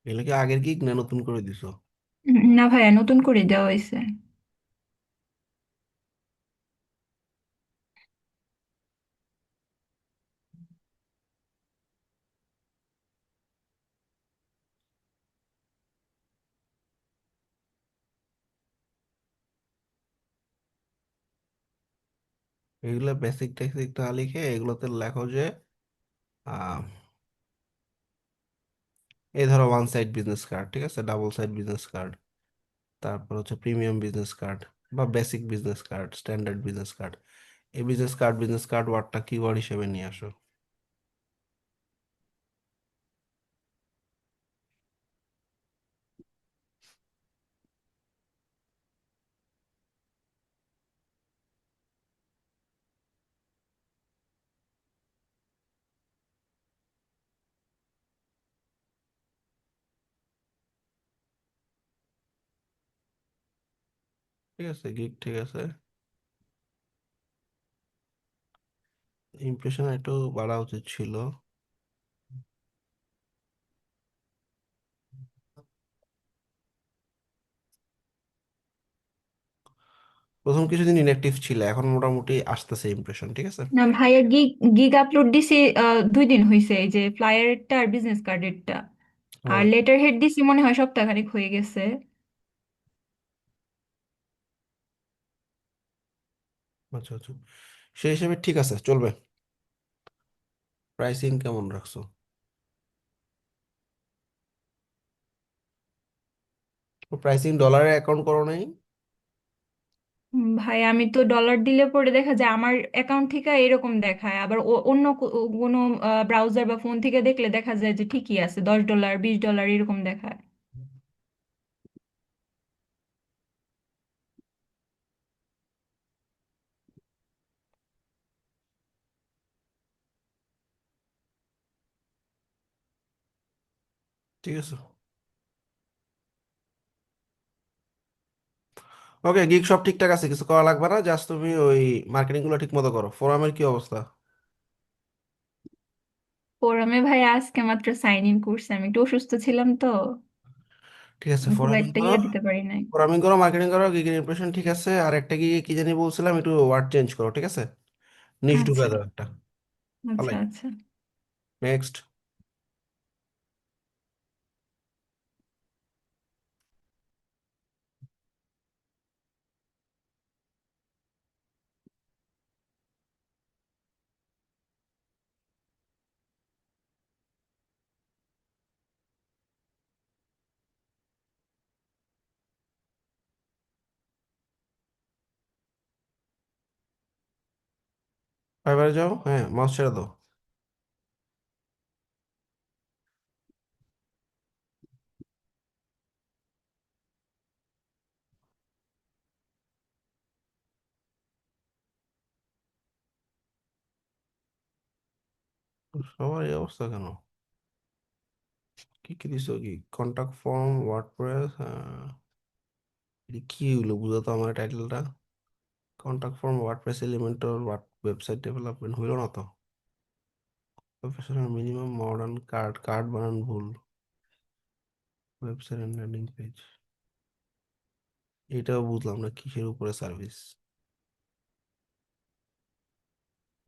A: এগুলো কি আগের গিগ না নতুন করে দিছো?
F: না ভাইয়া, নতুন করে দেওয়া হয়েছে।
A: এগুলো বেসিক টেসিক না লিখে এগুলোতে লেখো যে আহ, এই ধরো ওয়ান সাইড বিজনেস কার্ড, ঠিক আছে, ডাবল সাইড বিজনেস কার্ড, তারপর হচ্ছে প্রিমিয়াম বিজনেস কার্ড, বা basic business card, standard business card. এই বিজনেস কার্ড ওয়ার্ডটা কিওয়ার্ড হিসেবে নিয়ে আসো। ঠিক আছে, গিগ ঠিক আছে। ইমপ্রেশন একটু বাড়া উচিত ছিল। প্রথম কিছুদিন ইনঅ্যাক্টিভ ছিল, এখন মোটামুটি আসতেছে ইমপ্রেশন, ঠিক আছে।
F: না ভাইয়া, গিগ গিগ আপলোড দিছি 2 দিন হয়েছে, এই যে ফ্লায়ারেরটা আর বিজনেস কার্ডেরটা। আর
A: হ্যাঁ,
F: লেটার হেড দিছি মনে হয় সপ্তাহখানেক হয়ে গেছে।
A: আচ্ছা আচ্ছা, সেই হিসেবে ঠিক আছে, চলবে। প্রাইসিং কেমন রাখছো? প্রাইসিং ডলারে অ্যাকাউন্ট করো নাই?
F: ভাই আমি তো ডলার দিলে পরে দেখা যায় আমার অ্যাকাউন্ট থেকে এরকম দেখায়, আবার অন্য কোনো ব্রাউজার বা ফোন থেকে দেখলে দেখা যায় যে ঠিকই আছে, $10 $20 এরকম দেখায়।
A: ঠিক আছে, ওকে, গিগ সব ঠিকঠাক আছে, কিছু করা লাগবে না, জাস্ট তুমি ওই মার্কেটিং গুলো ঠিক মতো করো। ফোরামের কি অবস্থা?
F: ফোরামে ভাই আজকে মাত্র সাইন ইন করছি, আমি একটু অসুস্থ ছিলাম তো,
A: ঠিক আছে,
F: খুব
A: ফোরামিং
F: একটা
A: করো,
F: ইয়ে দিতে পারি নাই।
A: ফোরামিং করো, মার্কেটিং করো, গিগের ইমপ্রেশন ঠিক আছে। আর একটা গিগে কি জানি বলছিলাম, একটু ওয়ার্ড চেঞ্জ করো, ঠিক আছে, নিচ ঢুকে
F: আচ্ছা
A: দাও একটা।
F: আচ্ছা আচ্ছা।
A: নেক্সট। ফাইবারে যাও, হ্যাঁ, মাউস ছেড়ে দাও। সবার এই অবস্থা কেন? কি কি দিছো? কি কন্টাক্ট ফর্ম, ওয়ার্ডপ্রেস? কি হলো বুঝো তো আমার টাইটেলটা। Contact form, WordPress Elementor, website development হইলো না তো। Professional minimum modern card, card বানান ভুল, ওয়েবসাইট এন্ড ল্যান্ডিং পেজ। এটাও বুঝলাম না কিসের উপরে service.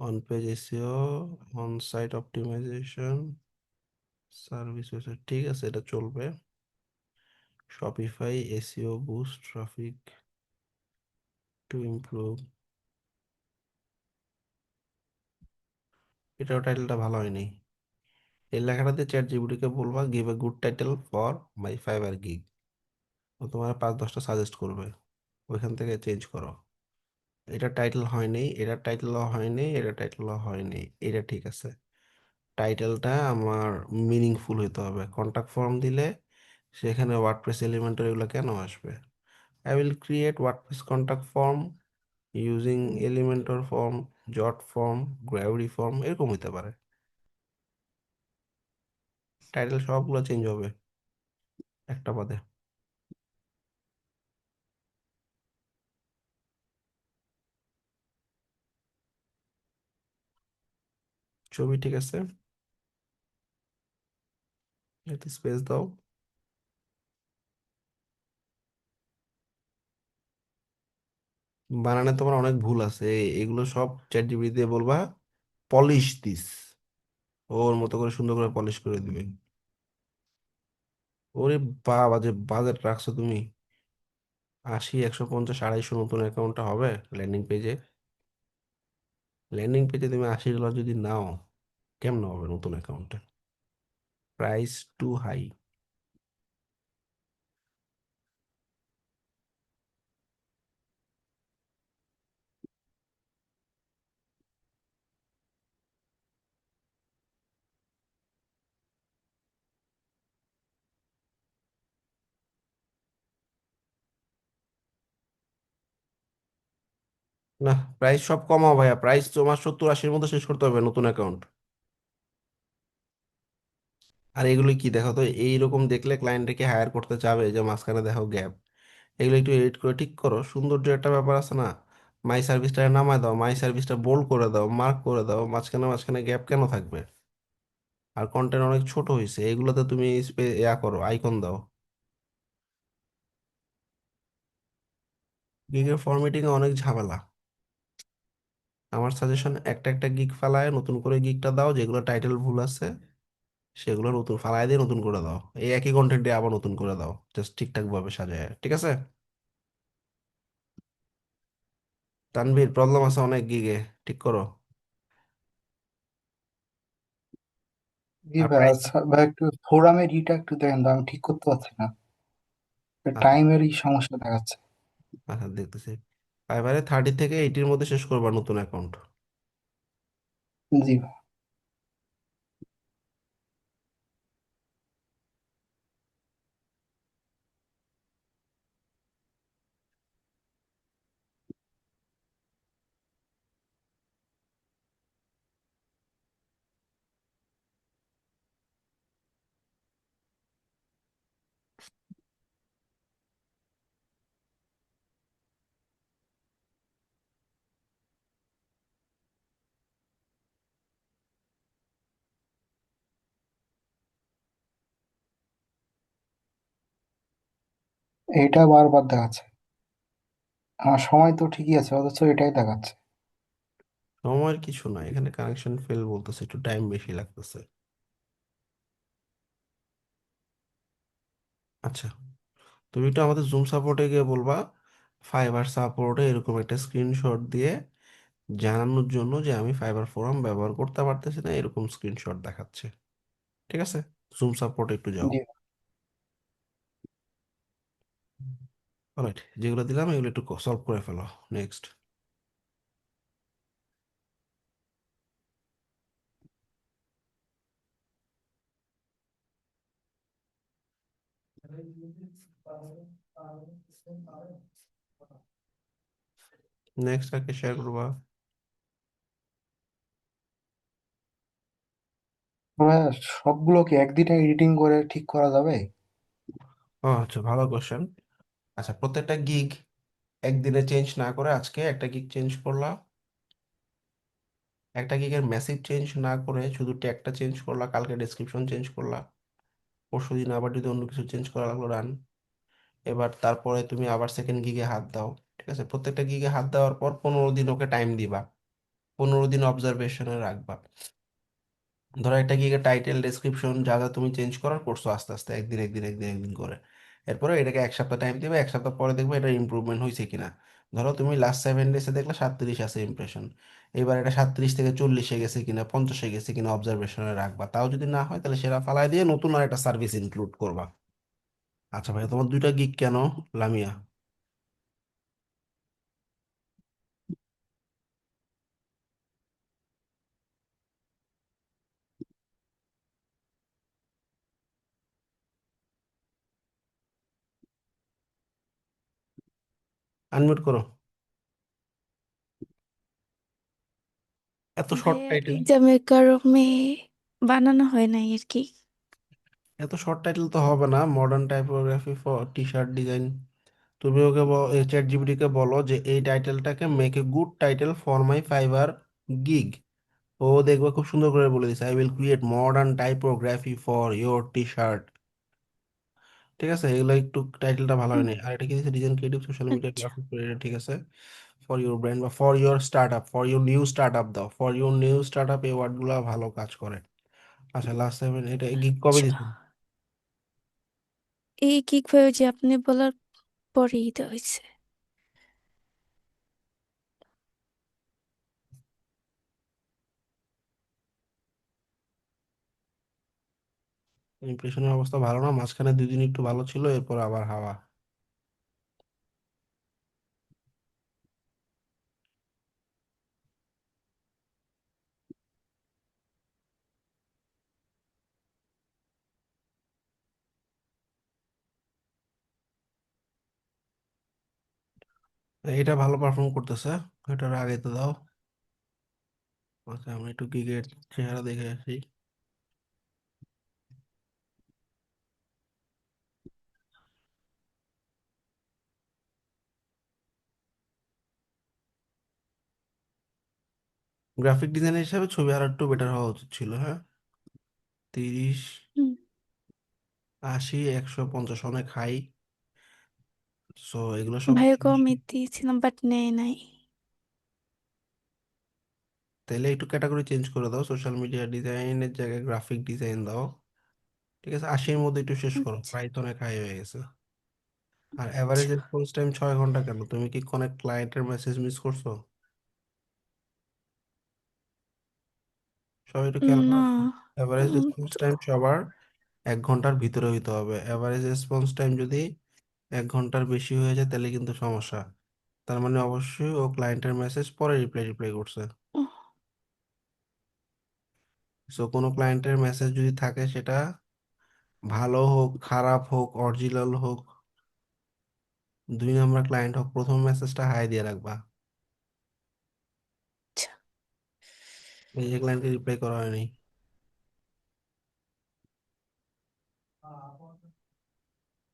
A: On page SEO, on site optimisation, service website, ঠিক আছে, এটা চলবে। Shopify SEO boost traffic to improve. এটাও টাইটেলটা ভালো হয়নি। এই লেখাটাতে চ্যাট জিপিটিকে বলবা give a good title for my Fiverr gig, ও তোমার 5-10টা সাজেস্ট করবে, ওইখান থেকে চেঞ্জ করো। এটা টাইটেল হয়নি, এটা টাইটেলও হয়নি, এটা টাইটেলও হয়নি, এটা ঠিক আছে। টাইটেলটা আমার মিনিংফুল হইতে হবে। কন্টাক্ট ফর্ম দিলে সেখানে ওয়ার্ডপ্রেস এলিমেন্টর এগুলো কেন আসবে? I will create WordPress contact form using Elementor form, জট ফর্ম, গ্র্যাভিটি ফর্ম, এরকম হইতে পারে। টাইটেল সবগুলো চেঞ্জ হবে একটা বাদে। ছবি ঠিক আছে, এতে স্পেস দাও। বানানে তোমার অনেক ভুল আছে, এগুলো সব চ্যাট জিপিটি দিয়ে বলবা পলিশ দিস, ওর মতো করে সুন্দর করে পলিশ করে দিবে। ওরে বাবা, যে বাজেট রাখছো তুমি! 80, 150, 250 নতুন অ্যাকাউন্টটা হবে ল্যান্ডিং পেজে? ল্যান্ডিং পেজে তুমি $80 যদি নাও, কেমন হবে নতুন অ্যাকাউন্টে? Price too high. না, প্রাইস সব কমাও ভাইয়া, প্রাইস তোমার 70-80-র মধ্যে শেষ করতে হবে নতুন অ্যাকাউন্ট। আর এগুলো কি দেখো তো, এইরকম দেখলে ক্লায়েন্টকে হায়ার করতে চাবে, যে মাঝখানে দেখো গ্যাপ, এগুলো একটু এডিট করে ঠিক করো। সৌন্দর্য একটা ব্যাপার আছে না, মাই সার্ভিসটা নামায় দাও, মাই সার্ভিসটা বোল্ড করে দাও, মার্ক করে দাও, মাঝখানে মাঝখানে গ্যাপ কেন থাকবে? আর কন্টেন্ট অনেক ছোট হয়েছে, এগুলোতে তুমি ইয়া করো, আইকন দাও। গিগের ফরম্যাটিং এ অনেক ঝামেলা। আমার সাজেশন, একটা একটা গিগ ফালায় নতুন করে গিগটা দাও, যেগুলো টাইটেল ভুল আছে সেগুলো নতুন ফালায় দিয়ে নতুন করে দাও, এই একই কন্টেন্টে আবার নতুন করে দাও, জাস্ট ঠিকঠাক ভাবে সাজায়, ঠিক আছে? তানভীর, প্রবলেম আছে অনেক গিগে, ঠিক করো।
G: জি
A: আর
G: ভাই,
A: প্রাইস,
G: আচ্ছা ভাই, একটু ফোরামের ইটা একটু দেখেন তো, আমি ঠিক করতে পারছি না,
A: আচ্ছা
G: টাইমেরই সমস্যা দেখাচ্ছে।
A: আচ্ছা দেখতেছি। এবারে 30 থেকে 80-র মধ্যে শেষ করবা নতুন অ্যাকাউন্ট।
G: জি ভাই। এটা বারবার দেখাচ্ছে, আমার সময় তো ঠিকই আছে অথচ এটাই দেখাচ্ছে।
A: সময়ের কিছু না, এখানে কানেকশন ফেল বলতেছে, একটু টাইম বেশি লাগতেছে। আচ্ছা, তুমি একটু আমাদের জুম সাপোর্টে গিয়ে বলবা, ফাইবার সাপোর্টে এরকম একটা স্ক্রিনশট দিয়ে জানানোর জন্য যে আমি ফাইবার ফোরাম ব্যবহার করতে পারতেছি না, এরকম স্ক্রিনশট দেখাচ্ছে, ঠিক আছে? জুম সাপোর্টে একটু যাও।
G: জি।
A: অলরাইট, যেগুলো দিলাম এগুলো একটু সলভ করে ফেলো। নেক্সট। নেক্সট কাকে শেয়ার করবা?
G: ভাই, সবগুলো কি একদিনে এডিটিং করে ঠিক করা যাবে?
A: ও আচ্ছা, ভালো কোশ্চেন। আচ্ছা, প্রত্যেকটা গিগ একদিনে চেঞ্জ না করে আজকে একটা গিগ চেঞ্জ করলা, একটা গিগের ম্যাসিভ চেঞ্জ না করে শুধু ট্যাগটা চেঞ্জ করলা, কালকে ডেসক্রিপশন চেঞ্জ করলা, পরশুদিন আবার যদি অন্য কিছু চেঞ্জ করা লাগলো, রান। এবার তারপরে তুমি আবার সেকেন্ড গিগে হাত দাও, ঠিক আছে? প্রত্যেকটা গিগে হাত দেওয়ার পর 15 দিন ওকে টাইম দিবা, 15 দিন অবজারভেশনে রাখবা। ধরো একটা গিগে টাইটেল ডেসক্রিপশন যা যা তুমি চেঞ্জ করার করছো আস্তে আস্তে, একদিন একদিন একদিন একদিন করে। এরপরে এটাকে 1 সপ্তাহ টাইম দিবে, 1 সপ্তাহ পরে দেখবে এটা ইমপ্রুভমেন্ট হয়েছে কিনা। ধরো তুমি লাস্ট 7 ডেজে দেখলে 37 আছে ইমপ্রেশন, এবার এটা 37 থেকে 40-এ গেছে কিনা, 50-এ গেছে কিনা অবজারভেশনে রাখবা। তাও যদি না হয় তাহলে সেটা ফালাই দিয়ে নতুন আর একটা সার্ভিস ইনক্লুড করবা। আচ্ছা ভাই, তোমার দুইটা গিগ কেন, লামিয়া? আনমিউট করো। এত শর্ট
H: ভাইয়া
A: টাইটেল,
H: এক্সামের কারণে বানানো হয় নাই আর কি।
A: এত শর্ট টাইটেল তো হবে না। Modern typography for T shirt design, তুমি ওকে চ্যাট জিপিটি কে বলো যে এই টাইটেলটাকে make a good title for my Fiverr gig. ও দেখবে খুব সুন্দর করে বলে দিছে, I will create modern typography for your T shirt. ঠিক আছে, এগুলো একটু টাইটেলটা ভালো
H: হুম,
A: হয়নি। আর এটা কি দিচ্ছে, ডিজাইন ক্রিয়েটিভ সোশ্যাল মিডিয়া
H: আচ্ছা।
A: গ্রাফিক, ঠিক আছে? ফর ইউর ব্র্যান্ড বা for your startup, for your new startup দাও, for your new startup, এই ওয়ার্ড গুলা ভালো কাজ করে। আচ্ছা, লাস্ট টাইম এটা গিগ কবে
H: আচ্ছা,
A: দিচ্ছেন?
H: এই গিগ ভাই যে আপনি বলার পরেই দেওয়া হয়েছে।
A: ইমপ্রেশনের অবস্থা ভালো না, মাঝখানে 2 দিন একটু ভালো ছিল, এরপর আবার হাওয়া। এটা ভালো পারফর্ম করতেছে, এটার আগে তো দাও। আচ্ছা, আমি একটু গিগের চেহারা দেখে আসি। গ্রাফিক ডিজাইনের হিসাবে ছবি আর একটু বেটার হওয়া উচিত ছিল, হ্যাঁ। 30,
H: হুম
A: 80, 150 অনেক হাই। সো এগুলো সব
H: ভাইয়াকে আমি দিয়েছিলাম বাট নেয় নাই।
A: তাহলে একটু ক্যাটাগরি চেঞ্জ করে দাও, সোশ্যাল মিডিয়া ডিজাইনের জায়গায় গ্রাফিক ডিজাইন দাও। ঠিক আছে, 80-র মধ্যে একটু শেষ করো,
H: আচ্ছা।
A: প্রায় তো অনেক হাই হয়ে গেছে। আর এভারেজ
H: আচ্ছা
A: রেসপন্স টাইম 6 ঘন্টা কেন? তুমি কি কোনো ক্লায়েন্টের মেসেজ মিস করছো? সবাই একটু খেয়াল করো।
H: না
A: এভারেজ রেসপন্স
H: তো
A: টাইম সবার 1 ঘন্টার ভিতরে হইতে হবে। এভারেজ রেসপন্স টাইম যদি 1 ঘন্টার বেশি হয়ে যায় তাহলে কিন্তু সমস্যা। তার মানে অবশ্যই ও ক্লায়েন্টের মেসেজ পরে রিপ্লাই করছে।
H: উহ,
A: সো কোনো ক্লায়েন্টের মেসেজ যদি থাকে, সেটা ভালো হোক খারাপ হোক অরিজিনাল হোক, 2 নম্বর ক্লায়েন্ট হোক, প্রথম মেসেজটা হাই দিয়ে রাখবা।
H: আচ্ছা
A: এই যে ক্লায়েন্টকে রিপ্লাই করা হয়নি,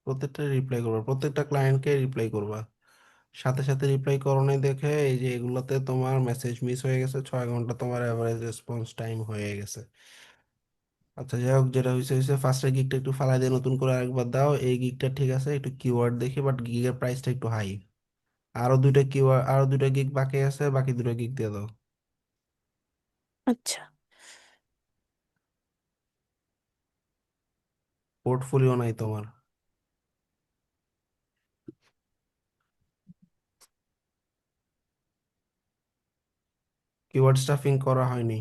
A: প্রত্যেকটা রিপ্লাই করবা, প্রত্যেকটা ক্লায়েন্টকে রিপ্লাই করবা। সাথে সাথে রিপ্লাই করো নাই দেখে এই যে এগুলোতে তোমার মেসেজ মিস হয়ে গেছে, 6 ঘন্টা তোমার এভারেজ রেসপন্স টাইম হয়ে গেছে। আচ্ছা যাই হোক, যেটা হয়েছে হয়েছে, ফার্স্টের গিগটা একটু ফালাই দিয়ে নতুন করে আরেকবার দাও। এই গিগটা ঠিক আছে, একটু কিওয়ার্ড দেখি, বাট গিগের প্রাইসটা একটু হাই। আরো দুইটা গিগ বাকি আছে, বাকি 2টা গিগ দিয়ে দাও।
H: আচ্ছা
A: পোর্টফোলিও নাই তোমার। কিওয়ার্ড স্টাফিং করা হয়নি।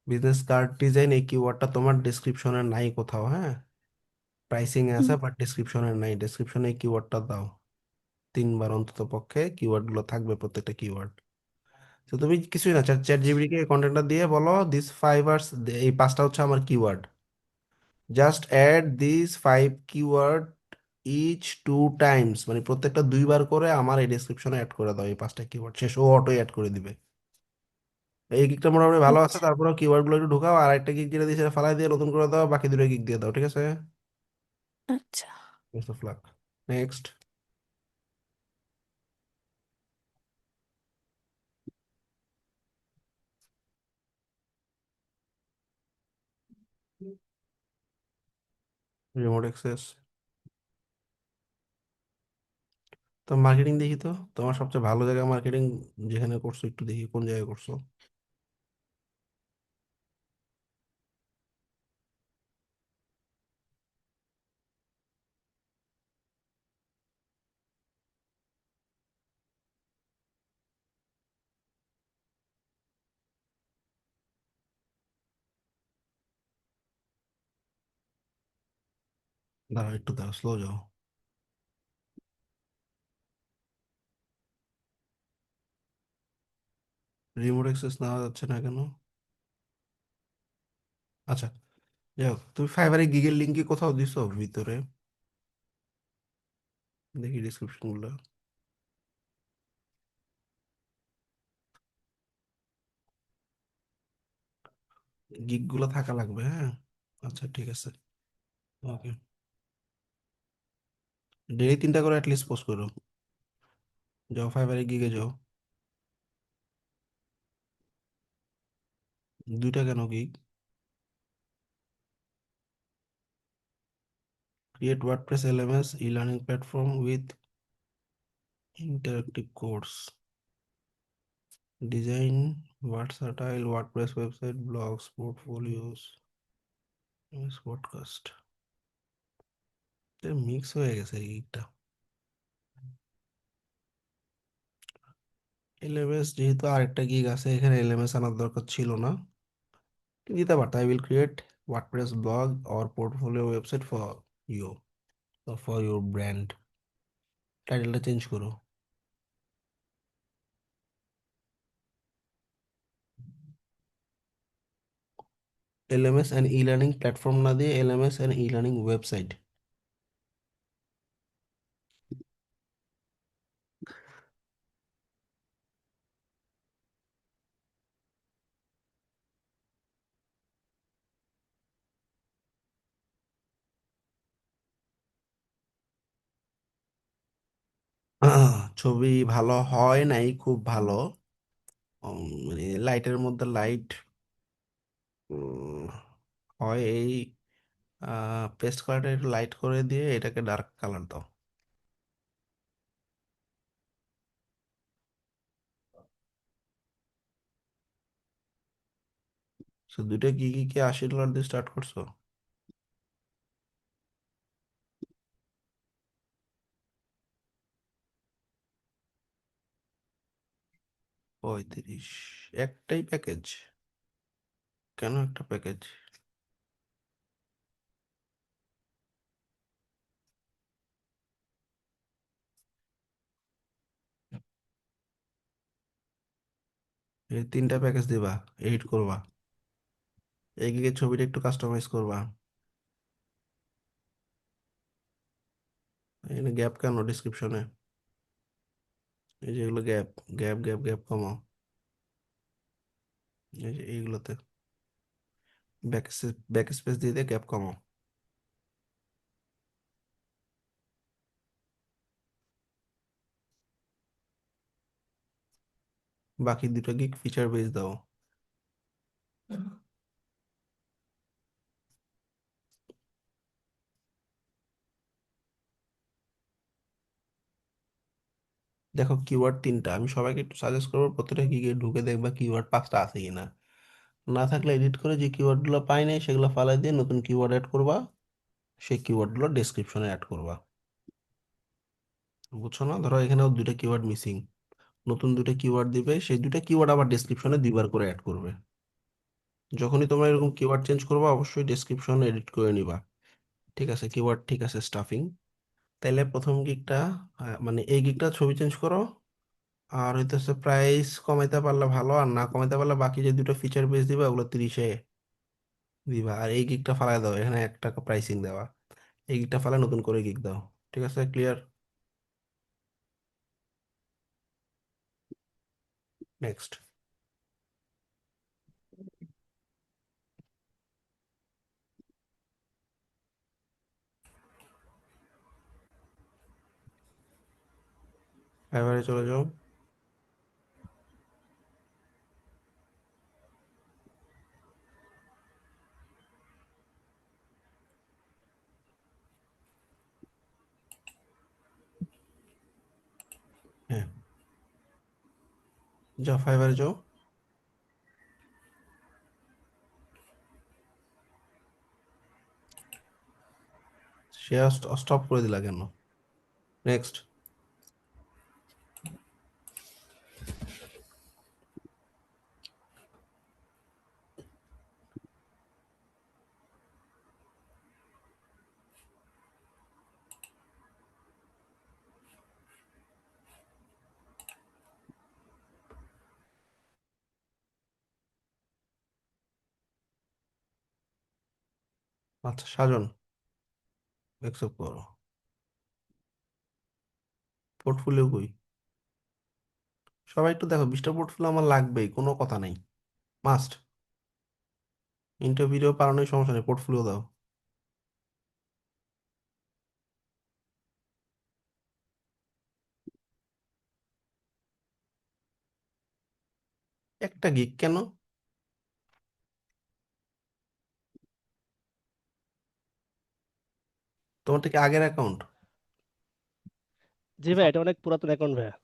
A: বিজনেস কার্ড ডিজাইন, এই কিওয়ার্ডটা তোমার ডেসক্রিপশনে নাই কোথাও, হ্যাঁ। প্রাইসিং এ
H: হুম
A: আছে বাট ডেসক্রিপশনে নাই। ডেসক্রিপশনে এই কিওয়ার্ডটা দাও। 3 বার অন্তত পক্ষে কিওয়ার্ড গুলো থাকবে, প্রত্যেকটা কিওয়ার্ড। তো তুমি কিছুই না, চ্যাট চ্যাট জিপিটি কে কন্টেন্টটা দিয়ে বলো, দিস 5 আওয়ার্স, এই 5টা হচ্ছে আমার keyword, just add this 5 keyword each 2 times, মানে প্রত্যেকটা 2 বার করে আমার এই ডেসক্রিপশনে অ্যাড করে দাও এই 5টা কিওয়ার্ড। শেষ, ও অটোই অ্যাড করে দিবে। এই গিকটা মোটামুটি ভালো আছে,
H: আচ্ছা
A: তারপরে কিওয়ার্ড গুলো একটু ঢোকাও, আর একটা গিক যেটা দিয়ে সেটা ফালাই দিয়ে নতুন করে দাও, বাকি 2টা গিক দিয়ে দাও, ঠিক আছে।
H: আচ্ছা
A: best of luck. Next. Remote access. তো মার্কেটিং দেখি তো, তোমার সবচেয়ে ভালো জায়গা মার্কেটিং যেখানে করছো, একটু দেখি কোন জায়গায় করছো। দাঁড়াও একটু, দাঁড়াও, স্লো যাও। রিমোট অ্যাক্সেস নেওয়া যাচ্ছে না কেন? আচ্ছা, যাই হোক, তুমি ফাইবারে গিগের লিঙ্ক কি কোথাও দিছো ভিতরে? দেখি ডিসক্রিপশন গুলো। গিগ গুলো থাকা লাগবে, হ্যাঁ। আচ্ছা ঠিক আছে, ওকে। ডেইলি 3টা করে অ্যাটলিস্ট পোস্ট করো। যাও ফাইবারে গিগে যাও। 2টা কেন gig? Create WordPress LMS e learning platform with interactive course, design versatile WordPress website, blogs, portfolios, podcast. Mix হয়ে গেছে এই গিগটা। এলএমএস যেহেতু আরেকটা গিগ আছে, এখানে এলএমএস আনার দরকার ছিল না, দিতে পারতো। I will create WordPress blog or portfolio website for you, for your brand. টাইটেলটা চেঞ্জ করো। LMS and e learning platform না দিয়ে LMS and e learning website. ছবি ভালো হয় নাই, খুব ভালো, মানে লাইটের মধ্যে লাইট হয় এই পেস্ট কালারটা একটু লাইট করে দিয়ে এটাকে ডার্ক কালার দাও। সো দুইটা কি $80 দিয়ে স্টার্ট করছো? $35 একটাই প্যাকেজ? কেন একটা প্যাকেজ? এই তিনটা প্যাকেজ দিবা, এডিট করবা, এই গিগে ছবিটা একটু কাস্টমাইজ করবা। এখানে গ্যাপ কেন ডিসক্রিপশনে? এই যে এগুলো গ্যাপ, গ্যাপ গ্যাপ গ্যাপ কমাও। এই যে এইগুলোতে ব্যাক স্পেস দিয়ে দিয়ে গ্যাপ কমাও। বাকি দুটো গিগ ফিচার বেস দাও। দেখো কিওয়ার্ড তিনটা, আমি সবাইকে একটু সাজেস্ট করবো প্রত্যেকটা গিগে ঢুকে দেখবা কিওয়ার্ড 5টা আছে কিনা। না থাকলে এডিট করে যে কিওয়ার্ড গুলো পাই নাই সেগুলো ফালাই দিয়ে নতুন কিওয়ার্ড অ্যাড করবা, সেই কিওয়ার্ড গুলো ডেসক্রিপশনে অ্যাড করবা। বুঝছো না? ধরো এখানেও দুইটা কিওয়ার্ড মিসিং, নতুন দুইটা কিওয়ার্ড দিবে, সেই দুইটা কিওয়ার্ড আবার ডেসক্রিপশনে দুইবার করে অ্যাড করবে। যখনই তোমরা এরকম কিওয়ার্ড চেঞ্জ করবা অবশ্যই ডেসক্রিপশন এডিট করে নিবা। ঠিক আছে, কিওয়ার্ড ঠিক আছে, স্টাফিং। তাইলে প্রথম গিগটা মানে এই গিগটা ছবি চেঞ্জ করো, আর হইতেছে প্রাইস কমাইতে পারলে ভালো, আর না কমাইতে পারলে বাকি যে দুটো ফিচার বেস দিবা ওগুলো 30-এ দিবা। আর এই গিগটা ফালাই দাও, এখানে $1 প্রাইসিং দেওয়া, এই গিগটা ফালাই নতুন করে গিগ দাও। ঠিক আছে, ক্লিয়ার? নেক্সট। ফাইবারে চলে যাও। হ্যাঁ, যাও ফাইবারে যাও। সে স্টপ করে দিলা কেন? নেক্সট। আচ্ছা সাজন, অ্যাকসেপ্ট করো। পোর্টফোলিও কই? সবাই একটু দেখো, 20টা পোর্টফোলিও আমার লাগবেই, কোনো কথা নাই, মাস্ট। ইন্টারভিউ পারানোর সমস্যা নেই, পোর্টফোলিও দাও। একটা গিগ কেন? তোমারটা কি আগের অ্যাকাউন্ট?
I: জি ভাই, এটা অনেক পুরাতন অ্যাকাউন্ট ভাইয়া।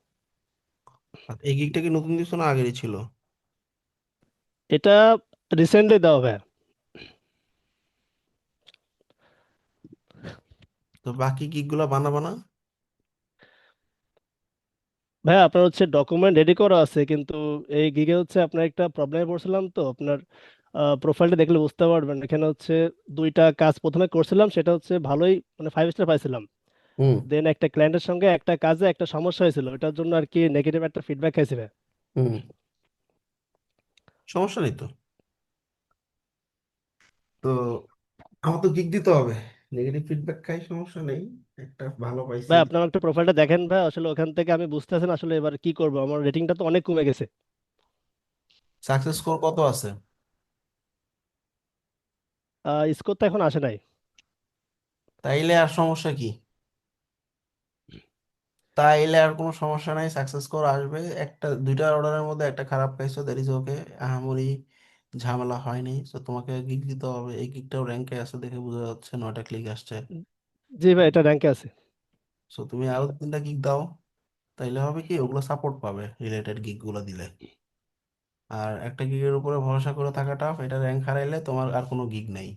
A: এই গিগটা কি নতুন দিছো না আগেরই ছিল?
I: এটা রিসেন্টলি দেওয়া ভাইয়া।
A: তো বাকি গিগ গুলা বানাবা না?
I: ভাইয়া আপনার হচ্ছে ডকুমেন্ট রেডি করা আছে, কিন্তু এই গিগে হচ্ছে আপনার একটা প্রবলেমে পড়ছিলাম, তো আপনার প্রোফাইলটা দেখলে বুঝতে পারবেন। এখানে হচ্ছে দুইটা কাজ প্রথমে করছিলাম, সেটা হচ্ছে ভালোই মানে 5 স্টার পাইছিলাম।
A: হুম
I: দেন একটা ক্লায়েন্টের সঙ্গে একটা কাজে একটা সমস্যা হয়েছিল, এটার জন্য আর কি নেগেটিভ একটা ফিডব্যাক খাইছি ভাইয়া।
A: হুম, সমস্যা নেই তো। তো আমার তো গিগ দিতে হবে, নেগেটিভ ফিডব্যাক খাই সমস্যা নেই, একটা ভালো পাইছি।
I: ভাই আপনার একটা প্রোফাইলটা দেখেন ভাই, আসলে ওখান থেকে আমি বুঝতেছেন আসলে এবার কি করবো, আমার রেটিংটা তো অনেক কমে গেছে।
A: সাকসেস স্কোর কত আছে?
I: স্কোর তো এখন আসে নাই।
A: তাইলে আর সমস্যা কি? তাইলে আর কোনো সমস্যা নাই, সাকসেস স্কোর আসবে। একটা দুইটা অর্ডারের মধ্যে একটা খারাপ পাইছো, দ্যাট ইজ ওকে। আহামরি ঝামেলা হয়নি। তো তোমাকে গিগ দিতে হবে, এই গিগটাও র্যাঙ্কে আছে দেখে বোঝা যাচ্ছে, 9টা ক্লিক আসছে।
I: জি ভাই, এটা র্যাঙ্কে আছে।
A: সো তুমি আরো 3টা গিগ দাও, তাইলে হবে কি ওগুলো সাপোর্ট পাবে রিলেটেড গিগ গুলো দিলে। আর একটা গিগের উপরে ভরসা করে থাকাটা, এটা র্যাঙ্ক হারাইলে তোমার আর কোনো গিগ নাই,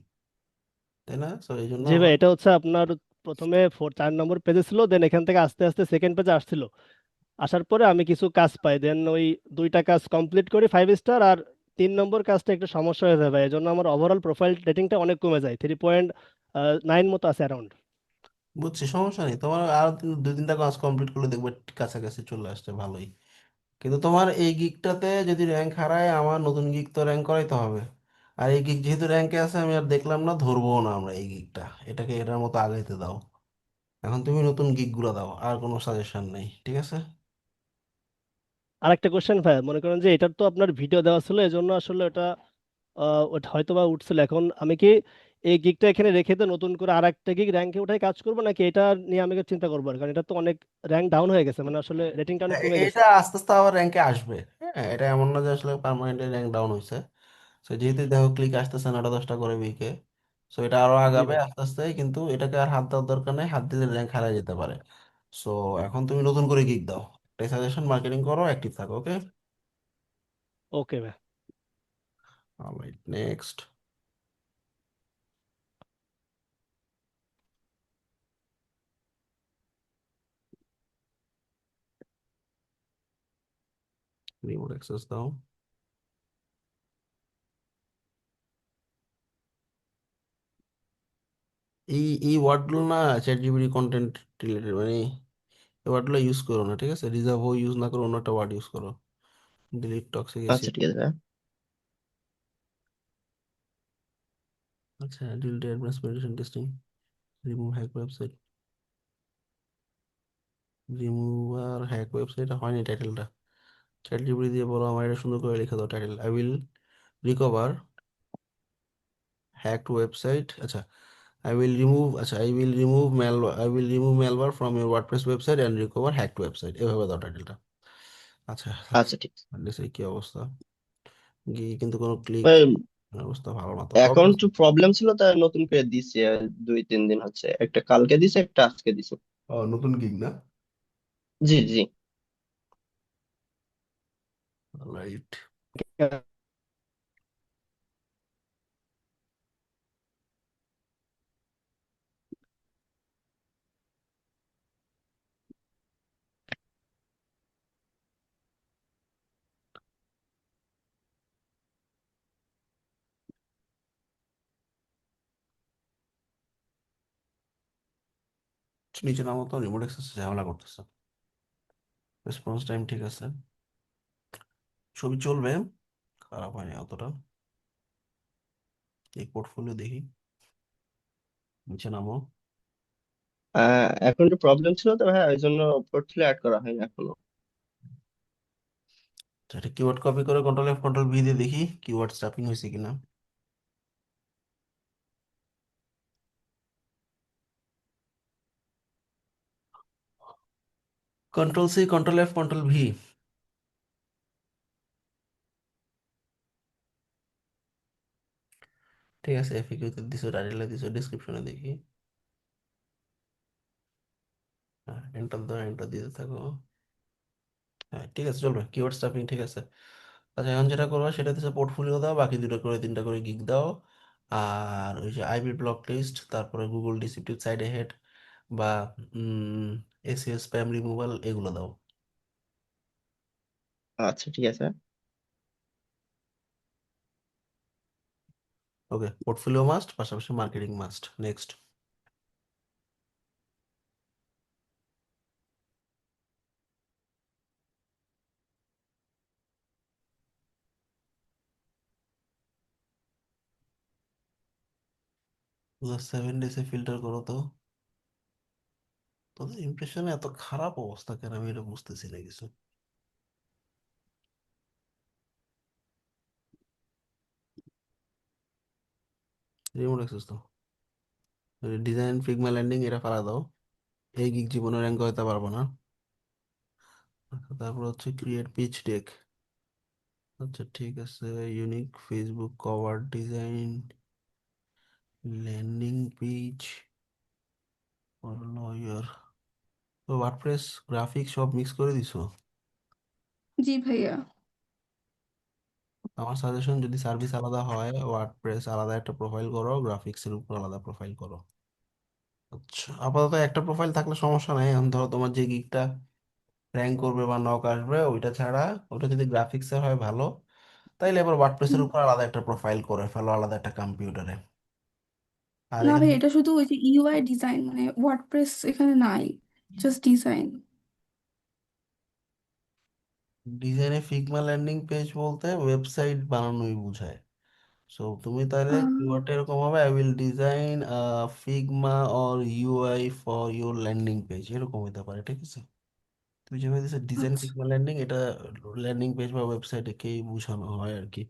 A: তাই না? সো এই জন্য
I: জি ভাই, এটা হচ্ছে আপনার প্রথমে 4 নম্বর পেজে ছিল, দেন এখান থেকে আস্তে আস্তে সেকেন্ড পেজে আসছিল। আসার পরে আমি কিছু কাজ পাই, দেন ওই দুইটা কাজ কমপ্লিট করি 5 স্টার, আর 3 নম্বর কাজটা একটু সমস্যা হয়ে যায় ভাই, এই জন্য আমার ওভারঅল প্রোফাইল রেটিংটা অনেক কমে যায়, 3.9 মতো আছে অ্যারাউন্ড।
A: বুঝছি, সমস্যা নেই। তোমার আর 2-3টা কাজ কমপ্লিট করলে দেখবে কাছাকাছি চলে আসছে, ভালোই। কিন্তু তোমার এই গিগটাতে যদি র্যাঙ্ক হারায়, আমার নতুন গিগ তো র্যাঙ্ক করাইতে হবে। আর এই গিগ যেহেতু র্যাঙ্কে আছে, আমি আর দেখলাম না, ধরবো না আমরা এই গিগটা। এটাকে এটার মতো আগাইতে দাও। এখন তুমি নতুন গিগ গুলো দাও, আর কোনো সাজেশন নেই, ঠিক আছে?
I: আর একটা কোশ্চেন ভাই, মনে করেন যে এটার তো আপনার ভিডিও দেওয়া ছিল, এই জন্য আসলে এটা ওটা হয়তো বা উঠছিল। এখন আমি কি এই গিগটা এখানে রেখে দিয়ে নতুন করে আর একটা গিগ র্যাঙ্কে উঠাই কাজ করবো, নাকি এটা নিয়ে আমি চিন্তা করবো? কারণ এটা তো অনেক র্যাঙ্ক ডাউন হয়ে গেছে, মানে আসলে রেটিংটা অনেক কমে গেছে।
A: এটা আস্তে আস্তে আবার র্যাঙ্কে আসবে। হ্যাঁ, এটা এমন না যে আসলে পার্মানেন্টলি র্যাঙ্ক ডাউন হয়েছে। তো যেহেতু দেখো ক্লিক আসতেছে 9টা 10টা করে উইকে, সো এটা আরো
I: জি
A: আগাবে
I: ভাই।
A: আস্তে আস্তে। কিন্তু এটাকে আর হাত দেওয়ার দরকার নেই, হাত দিলে র্যাঙ্ক হারিয়ে যেতে পারে। সো এখন তুমি নতুন করে গিগ দাও, এটাই সাজেশন। মার্কেটিং করো, অ্যাক্টিভ থাকো, ওকে?
I: ওকে ভাই।
A: Alright, next. রিমোট অ্যাক্সেস দাও। এই ওয়ার্ডগুলো না চ্যাট জিপিটি কন্টেন্ট রিলেটেড, মানে এই ওয়ার্ডগুলো ইউজ করো না, ঠিক আছে? রিজার্ভ ইউজ না করো, অন্য একটা ওয়ার্ড ইউজ করো। ডিলিট টক্সিক
J: আচ্ছা
A: অ্যাসিড।
J: ঠিক আছে ভাইয়া।
A: আচ্ছা, delete advance penetration testing, remove hack website. Remove আর হ্যাক ওয়েবসাইট হয়নি টাইটেলটা। চ্যাট জিপিটি দিয়ে বলো আমার এটা সুন্দর করে লিখে দাও title. I will recover hacked website. আচ্ছা, I will remove, আচ্ছা, I will remove malware from your WordPress website and recover hacked website, এভাবে দাও টাইটেলটা। আচ্ছা,
J: আচ্ছা ঠিক আছে
A: দেশের কি অবস্থা? গিয়ে কিন্তু কোনো ক্লিক,
J: ভাই।
A: অবস্থা ভালো না তো, কবে?
J: অ্যাকাউন্ট প্রবলেম ছিল, তাই নতুন করে দিছি। 2-3 দিন হচ্ছে, একটা কালকে দিছে, একটা আজকে দিছে।
A: ও, নতুন গিগ না?
J: জি জি।
A: রাইট। নিচে নামো তো, রিমোট অ্যাক্সেস ঝামেলা করতেছে। রেসপন্স টাইম ঠিক আছে, ছবি চলবে, খারাপ হয়নি অতটা। এই পোর্টফোলিও দেখি, নিচে নামো।
J: অ্যাকাউন্টে প্রবলেম ছিল তো ভাই, ওই জন্য পোর্টফোলিও অ্যাড করা হয়নি এখনো।
A: তো এটা কিওয়ার্ড কপি করে কন্ট্রোল F, কন্ট্রোল V দিয়ে দেখি কিওয়ার্ড স্ট্যাপিং হয়েছে কিনা। Control C, control F, control V। ঠিক আছে, FAQ-তে দিছো, টাইটেলে দিছো, ডিসক্রিপশনে দেখি। হ্যাঁ, এন্টার দাও, এন্টার দিতে থাকো। হ্যাঁ, ঠিক আছে, চলবে। কিওয়ার্ড স্টাফিং ঠিক আছে। আচ্ছা, এখন যেটা করবা সেটা হচ্ছে পোর্টফোলিও দাও, বাকি 2টা করে 3টা করে গিগ দাও। আর ওই যে আইপি ব্লক লিস্ট, তারপরে গুগল ডিসিপ্টিভ সাইড হেড বা এসইও স্প্যাম রিমুভাল, এগুলো দাও।
J: আচ্ছা ঠিক আছে।
A: ওকে, পোর্টফোলিও মাস্ট, পাশাপাশি মার্কেটিং মাস্ট। নেক্সট। লাস্ট 7 ডেজে ফিল্টার করো তো। তোদের ইমপ্রেশনে এত খারাপ অবস্থা কেন, আমি এটা বুঝতেছি না কিছু। রিমোট অ্যাক্সেস দাও, ডিজাইন ফিগমা ল্যান্ডিং এটা ফালা দাও। এই গিগ জীবনে র্যাঙ্ক হইতে পারবো না। আচ্ছা, তারপর হচ্ছে ক্রিয়েট পিচ ডেক। আচ্ছা ঠিক আছে, unique Facebook cover design, landing page for lawyer. তো ওয়ার্ডপ্রেস গ্রাফিক্স সব মিক্স করে দিছো?
K: জি ভাইয়া।
A: আমার সাজেশন, যদি সার্ভিস আলাদা হয় ওয়ার্ডপ্রেস আলাদা একটা প্রোফাইল করো, গ্রাফিক্সের উপর আলাদা প্রোফাইল করো। আচ্ছা আপাতত একটা প্রোফাইল থাকলে সমস্যা নাই। এখন ধরো তোমার যে গিগটা র্যাঙ্ক করবে বা নক আসবে ওইটা ছাড়া, ওটা যদি গ্রাফিক্সের হয় ভালো, তাইলে এবার ওয়ার্ডপ্রেসের
K: হুম।
A: উপর আলাদা একটা প্রোফাইল করে ফেলো, আলাদা একটা কম্পিউটারে। আর
K: না ভাই,
A: এখানে
K: এটা শুধু ওই যে ইউআই ডিজাইন, মানে ওয়ার্ডপ্রেস এখানে নাই, জাস্ট ডিজাইন।
A: ডিজাইনে ফিগমা ল্যান্ডিং পেজ বলতে ওয়েবসাইট বানানোই বোঝায়। সো তুমি তাহলে কিওয়ার্ডটা এরকম হবে, I will design Figma or UI for your landing page, এরকম হতে পারে। ঠিক আছে, তুমি যেভাবে দিচ্ছে ডিজাইন
K: আচ্ছা।
A: ফিগমা ল্যান্ডিং, এটা ল্যান্ডিং পেজ বা ওয়েবসাইটে কেই বোঝানো হয় আর কি।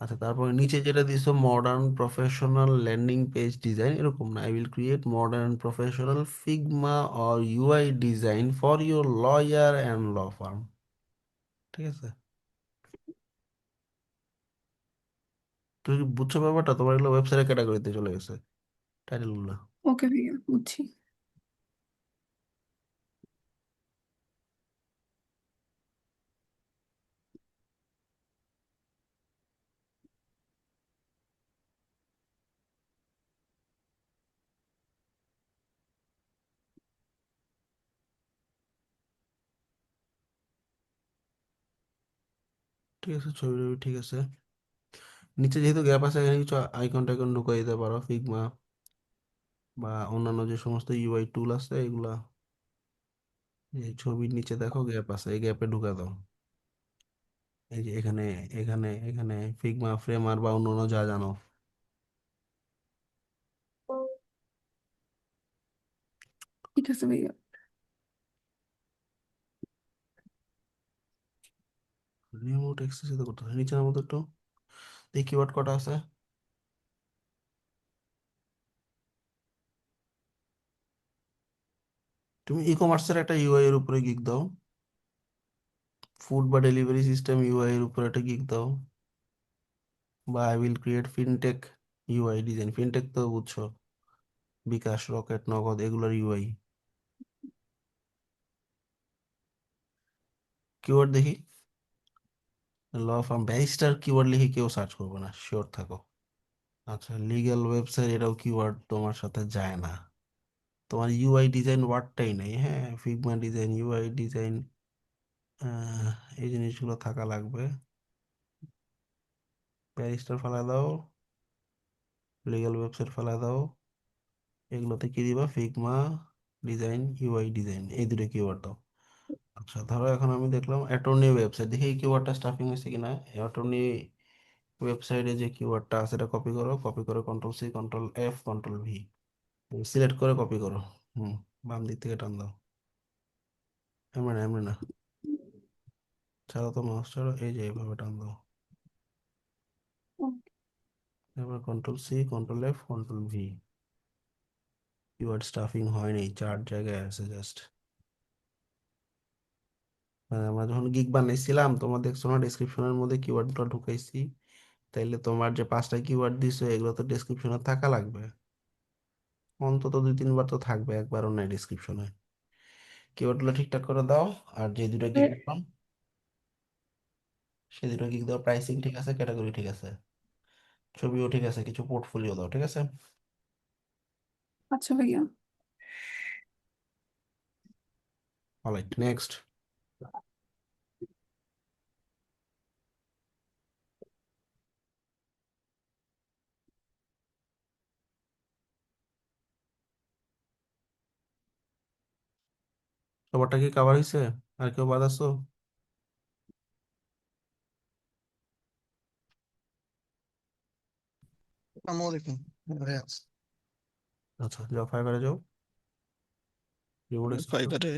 A: আচ্ছা তারপরে নিচে যেটা দিছো modern professional landing page design, এরকম না, I will create modern professional Figma or UI design for your lawyer and law firm. ঠিক আছে, তুমি কি বুঝছো ব্যাপারটা? তোমার এগুলো ওয়েবসাইটের ক্যাটাগরিতে চলে গেছে টাইটেল গুলো।
K: ওকে ভাইয়া, বুঝছি।
A: ঠিক আছে, ছবি টবি ঠিক আছে। নিচে যেহেতু গ্যাপ আছে, এখানে কিছু আইকন টাইকন ঢুকিয়ে দিতে পারো, ফিগমা বা অন্যান্য যে সমস্ত ইউআই টুল আছে এগুলা। এই ছবির নিচে দেখো গ্যাপ আছে, এই গ্যাপে ঢুকা দাও। এই যে এখানে, এখানে ফিগমা ফ্রেমার বা অন্যান্য যা জানো।
K: ঠিক আছে ভাইয়া।
A: রিমোট অ্যাক্সেস তো করতে হয় নিচের মতো একটু। এই কিওয়ার্ড কটা আছে? তুমি ই কমার্সের একটা ইউআই এর উপরে গিক দাও, ফুড বা ডেলিভারি সিস্টেম ইউআই এর উপরে একটা গিক দাও, বা I will create fintech UI design. Fintech তো বুঝছো, বিকাশ, রকেট, নগদ, এগুলোর ইউআই। কিওয়ার্ড দেখি, ল ফার্ম ব্যারিস্টার কিওয়ার্ড লিখে কেউ সার্চ করবে না, শিওর থাকো। আচ্ছা লিগ্যাল ওয়েবসাইট, এটাও কিওয়ার্ড তোমার সাথে যায় না। তোমার ইউআই ডিজাইন ওয়ার্ডটাই নাই। হ্যাঁ, ফিগমা ডিজাইন, ইউআই ডিজাইন, এই জিনিসগুলো থাকা লাগবে। ব্যারিস্টার ফেলা দাও, লিগ্যাল ওয়েবসাইট ফেলা দাও, এগুলোতে কি দিবা, ফিগমা ডিজাইন, ইউআই ডিজাইন, এই দুটো কিওয়ার্ড দাও। আচ্ছা ধরো এখন আমি দেখলাম অ্যাটর্নি ওয়েবসাইট, দেখি এই কিওয়ার্ডটা স্টাফিং হয়েছে কিনা। অ্যাটর্নি ওয়েবসাইটে যে কিওয়ার্ডটা আছে এটা কপি করো, কপি করে control C, control F, control V, select করে কপি করো। হুম, বাম দিক থেকে টান দাও। এমন না, এমন না, ছাড়ো তো মাউস, ছাড়ো, এই যে এইভাবে টান দাও। এবার control C, control F, control V. Keyword stuffing হয়নি, 4 জায়গায় আছে জাস্ট। মানে আমরা যখন গিগ বানাইছিলাম তোমার দেখছো না, ডেসক্রিপশনের মধ্যে কিওয়ার্ডটা ঢুকাইছি, তাইলে তোমার যে 5টা কিওয়ার্ড দিছো এগুলো তো ডেসক্রিপশনে থাকা লাগবে, অন্তত 2-3 বার তো থাকবে, একবারও নাই ডেসক্রিপশনে। কিওয়ার্ডগুলো ঠিকঠাক করে দাও। আর যে দুটো গিগ দিলাম সেই দুটো গিগ দাও, প্রাইসিং ঠিক আছে, ক্যাটাগরি ঠিক আছে, ছবিও ঠিক আছে, কিছু পোর্টফোলিও দাও। ঠিক আছে,
K: আচ্ছা ভাইয়া।
A: Alright next. সবারটা কি কাভার হয়েছে? আর কেউ বাদ আছো?
L: আসসালামু আলাইকুম ভাইয়া।
A: আচ্ছা যাও, ফাইবারে যাও, রিমোট অ্যাক্সেস দাও,
L: ফাইবারে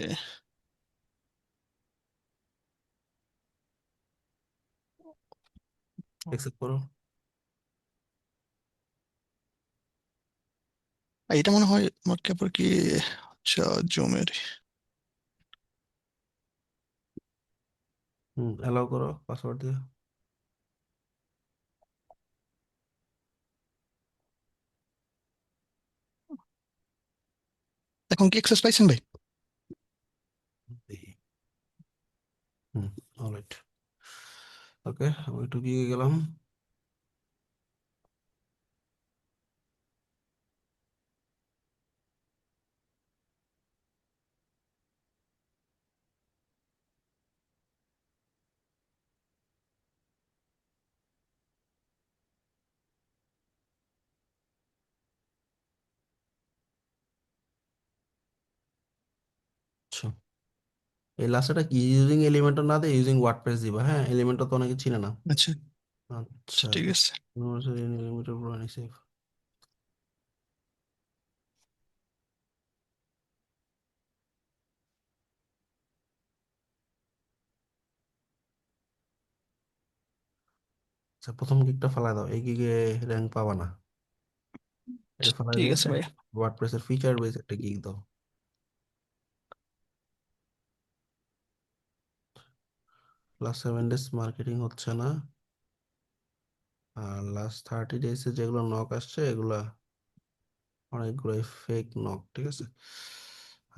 A: অ্যাক্সেস করো।
L: এটা মনে হয় আমার কাপড় কি, আচ্ছা জুমের।
A: অ্যালাউ করো পাসওয়ার্ড দিয়ে।
L: এখন কি এক্সেস পাইছেন ভাই?
A: দেখি। অলরাইট, ওকে, আমি একটু গিয়ে গেলাম। আচ্ছা, এই লাস্টটা কি ইউজিং এলিমেন্টর না দিয়ে ইউজিং ওয়ার্ডপ্রেস দিবা, হ্যাঁ এলিমেন্টর তো অনেকে চিনে না।
L: আচ্ছা
A: আচ্ছা,
L: ঠিক আছে।
A: এলিমেন্টর পুরানি সেভ। আচ্ছা, প্রথম গিগটা ফালাই দাও, এই গিগে র্যাঙ্ক পাবা না, এটা ফালাই
L: ঠিক
A: দিয়ে
L: আছে ভাইয়া।
A: ওয়ার্ডপ্রেসের ফিচার বেস একটা গিগ দাও। +7 days মার্কেটিং হচ্ছে না, আর লাস্ট 30 days যেগুলো নক আসছে এগুলা অনেকগুলো ফেক নক, ঠিক আছে।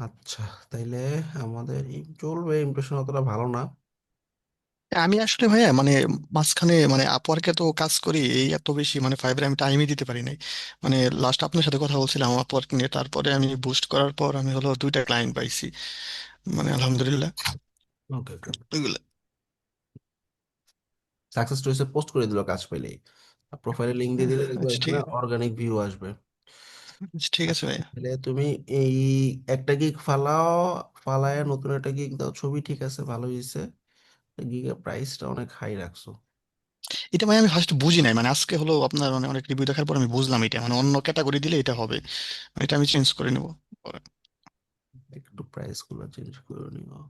A: আচ্ছা, তাইলে আমাদের চলবে, ইমপ্রেশন অতটা ভালো না।
L: আমি আসলে ভাইয়া মানে মাঝখানে মানে আপওয়ার্কে তো কাজ করি, এই এত বেশি মানে ফাইবারে আমি টাইমই দিতে পারি নাই। মানে লাস্ট আপনার সাথে কথা বলছিলাম আপওয়ার্ক নিয়ে, তারপরে আমি বুস্ট করার পর আমি হলো 2টা ক্লায়েন্ট পাইছি, মানে আলহামদুলিল্লাহ।
A: ওকে ওকে,
L: ওইগুলো।
A: সাকসেস স্টোরিজে পোস্ট করে দিল কাজ পেলেই, প্রোফাইলে লিংক দিয়ে দিলে দেখবে
L: আচ্ছা ঠিক
A: এখানে
L: আছে।
A: অর্গানিক ভিউ আসবে।
L: আচ্ছা, ঠিক আছে
A: আচ্ছা,
L: ভাইয়া।
A: তাহলে তুমি এই একটা গিগ ফালাও, ফালায় নতুন একটা গিগ দাও, ছবি ঠিক আছে ভালো হয়েছে, গিগের প্রাইসটা অনেক হাই রাখছো।
L: এটা ভাই আমি ফার্স্ট বুঝি নাই, মানে আজকে হলো আপনার মানে অনেক রিভিউ দেখার পর আমি বুঝলাম এটা মানে অন্য ক্যাটাগরি দিলে এটা হবে, এটা আমি চেঞ্জ করে নেবো পরে।
A: একটু প্রাইস গুলো চেঞ্জ করে নিও।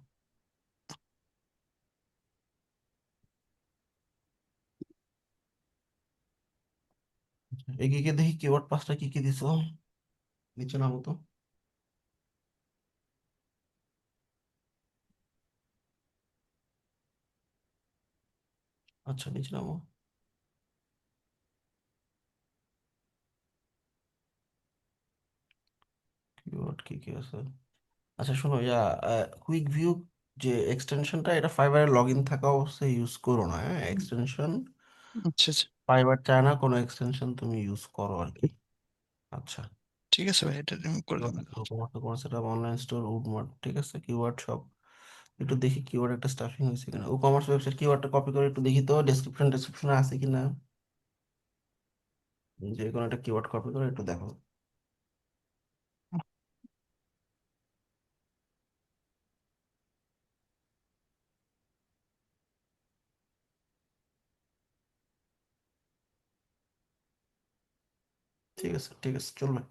A: এই গিগে দেখি কিওয়ার্ড পাঁচটা কি কি দিছো, নিচে নামো তো। আচ্ছা, নিচে নামো। কিওয়ার্ড কি কি আছে? আচ্ছা শোনো, কুইক ভিউ যে এক্সটেনশনটা, এটা ফাইবারের লগ ইন থাকা অবস্থায় ইউজ করো না, হ্যাঁ এক্সটেনশন
L: আচ্ছা আচ্ছা
A: ফাইবার চায় না কোনো এক্সটেনশন তুমি ইউজ করো আর কি। আচ্ছা,
L: ঠিক আছে ভাই, এটা আমি করে দেবো।
A: অনলাইন স্টোর উডমার্ট, ঠিক আছে, কিওয়ার্ড শপ, একটু দেখি কিওয়ার্ড একটা স্টাফিং হয়েছে কিনা, ও কমার্স ওয়েবসাইট কিওয়ার্ডটা কপি করে একটু দেখি তো ডেসক্রিপশনে আছে কিনা, যে কোনো একটা কিওয়ার্ড কপি করে একটু দেখো। ঠিক আছে ঠিক আছে, চলবে।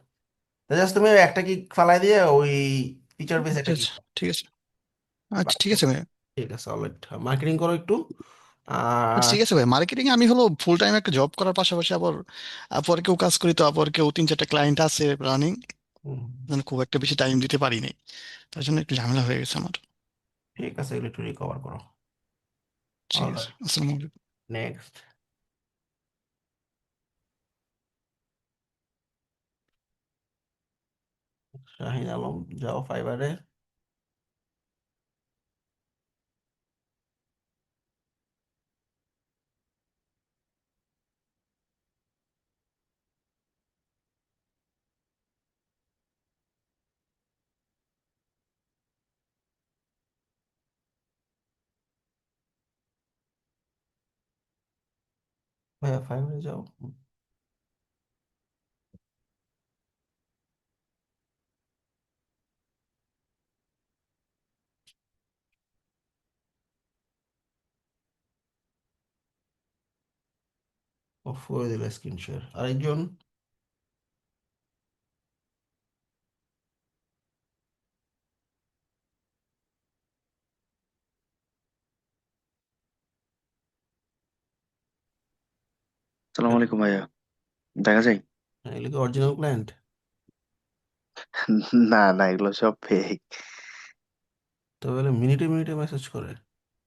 A: জাস্ট তুমি একটা কি ফালাই দিয়ে ওই ফিচার বেস
L: আচ্ছা
A: একটা কি,
L: আচ্ছা ঠিক আছে। আচ্ছা ঠিক আছে ভাই।
A: ঠিক আছে অলরাইট, মার্কেটিং করো একটু।
L: আচ্ছা
A: আর
L: ঠিক আছে ভাই, মার্কেটিং আমি হলো ফুল টাইম একটা জব করার পাশাপাশি আবার আপওয়ার্কেও কাজ করি, তো আপওয়ার্কেও 3-4টা ক্লায়েন্ট আছে রানিং,
A: হুম,
L: মানে খুব একটা বেশি টাইম দিতে পারি নাই, তার জন্য একটু ঝামেলা হয়ে গেছে আমার।
A: ঠিক আছে, এগুলো একটু রিকভার করো।
L: ঠিক আছে,
A: অলরাইট,
L: আসসালামু আলাইকুম।
A: নেক্সট। শাহিন আলম, যাও ফাইবারে। ভাইয়া ফাইবারে যাও। অফ করে দিলে স্ক্রিন শেয়ার, আরেকজন।
M: সালাম আলাইকুম ভাইয়া, দেখা যায়?
A: এগুলো কি অরিজিনাল ক্লায়েন্ট?
M: না না, এগুলো সব ফেক।
A: তো বলে মিনিটে মিনিটে মেসেজ করে।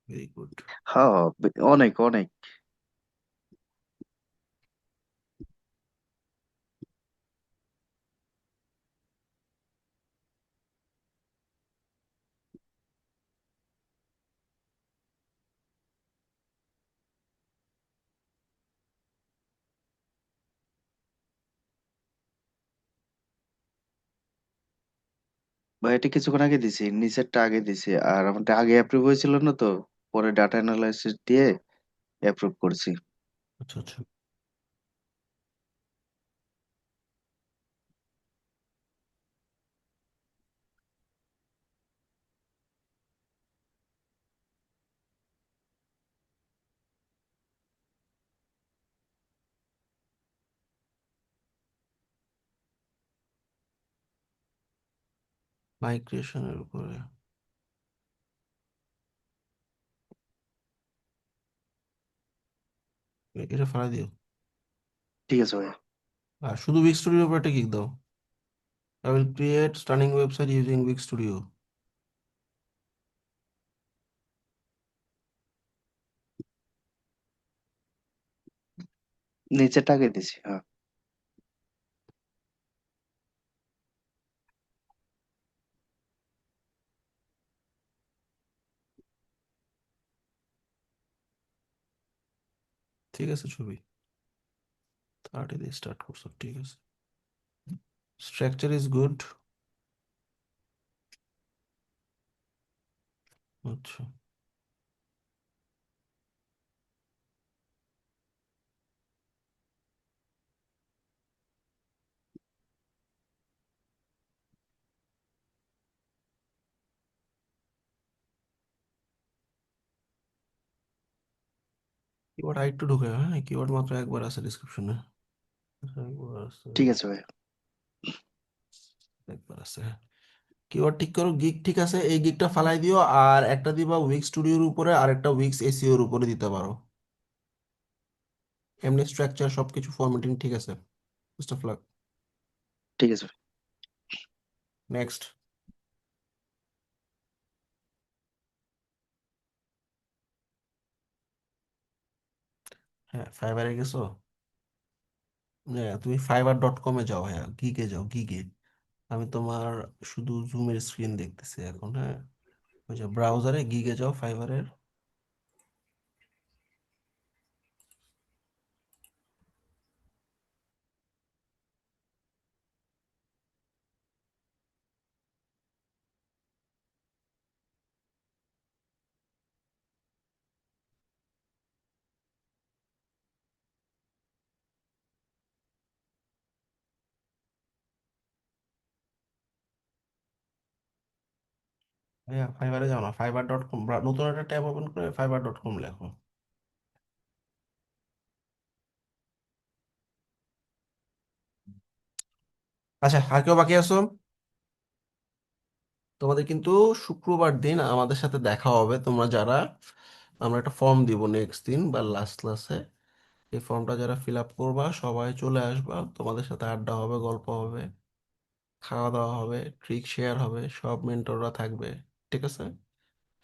A: Very good.
M: হ্যাঁ, অনেক অনেক। ভাই এটা কিছুক্ষণ আগে দিছি, নিচেরটা আগে দিছি, আর আমারটা আগে অ্যাপ্রুভ হয়েছিল না তো, পরে ডাটা অ্যানালাইসিস দিয়ে অ্যাপ্রুভ করছি।
A: আচ্ছা আচ্ছা। মাইগ্রেশনের উপরে এটা ফেলা দিও।
M: ঠিক আছে ভাই।
A: আর শুধু উইক স্টুডিওর উপর একটা ক্লিক দাও। I will create stunning website using Wix Studio.
M: নিচেরটা আগে দিছি, হ্যাঁ।
A: ঠিক আছে, ছবি 30 দিয়ে স্টার্ট করছো, ঠিক আছে। Structure is good. আচ্ছা, কিওয়ার্ড আরেকটু ঢুকে, হ্যাঁ কিওয়ার্ড মাত্র একবার আছে ডিসক্রিপশনে, একবার আছে,
M: ঠিক আছে ভাই।
A: একবার আছে, হ্যাঁ। কিওয়ার্ড ঠিক করো, গিগ ঠিক আছে, এই গিগটা ফালাই দিও, আর একটা দিবা উইক্স স্টুডিওর উপরে, আর একটা উইক্স এসইওর উপরে দিতে পারো। এমনি স্ট্রাকচার সবকিছু ফরম্যাটিং ঠিক আছে। Best of lakh.
M: ঠিক আছে ভাই।
A: নেক্সট। হ্যাঁ, ফাইবারে গেছো? হ্যাঁ, তুমি fiverr.com-এ যাও, হ্যাঁ গিগে যাও, গিগে। আমি তোমার শুধু জুমের স্ক্রিন দেখতেছি এখন, হ্যাঁ। ওই যে ব্রাউজারে গিগে যাও, ফাইবারের। হ্যাঁ, ফাইবারে যাও না, fiverr.com, নতুন একটা ট্যাব ওপেন করে fiverr.com লেখো। আচ্ছা, আর কেউ বাকি আছো? তোমাদের কিন্তু শুক্রবার দিন আমাদের সাথে দেখা হবে, তোমরা যারা, আমরা একটা ফর্ম দিব নেক্সট দিন বা লাস্ট ক্লাসে। এই ফর্মটা যারা ফিল আপ করবা সবাই চলে আসবা, তোমাদের সাথে আড্ডা হবে, গল্প হবে, খাওয়া দাওয়া হবে, ট্রিক শেয়ার হবে, সব মেন্টররা থাকবে। ঠিক আছে?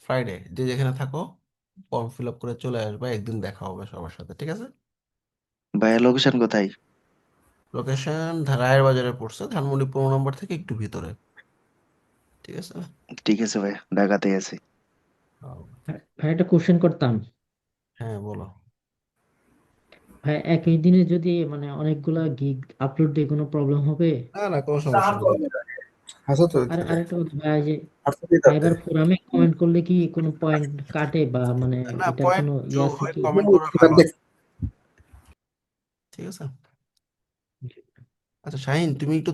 A: ফ্রাইডে যে যেখানে থাকো ফর্ম ফিল আপ করে চলে আসবা, একদিন দেখা হবে সবার সাথে, ঠিক আছে?
M: ভাইয়া লোকেশন কোথায়?
A: লোকেশন রায়ের বাজারে পড়ছে, ধানমন্ডি 15 নম্বর থেকে একটু ভিতরে। ঠিক আছে?
M: ঠিক আছে ভাইয়া, ঢাকাতে আছি।
N: ভাই একটা কোশ্চেন করতাম।
A: হ্যাঁ বলো।
N: ভাই একই দিনে যদি মানে অনেকগুলা গিগ আপলোড দিয়ে কোনো প্রবলেম হবে?
A: না না, কোনো সমস্যা নেই।
G: আচ্ছা তো
N: আর আরেকটা কথা ভাই, যে
G: আচ্ছা দিতে
N: ফাইবার ফোরামে কমেন্ট করলে কি কোনো পয়েন্ট কাটে বা মানে
A: না,
N: এটার
A: পয়েন্ট
N: কোনো ইয়ে
A: যোগ
N: আছে
A: হয়,
N: কি?
A: কমেন্ট করা ভালো। ঠিক আছে। আচ্ছা শাহিন, তুমি একটু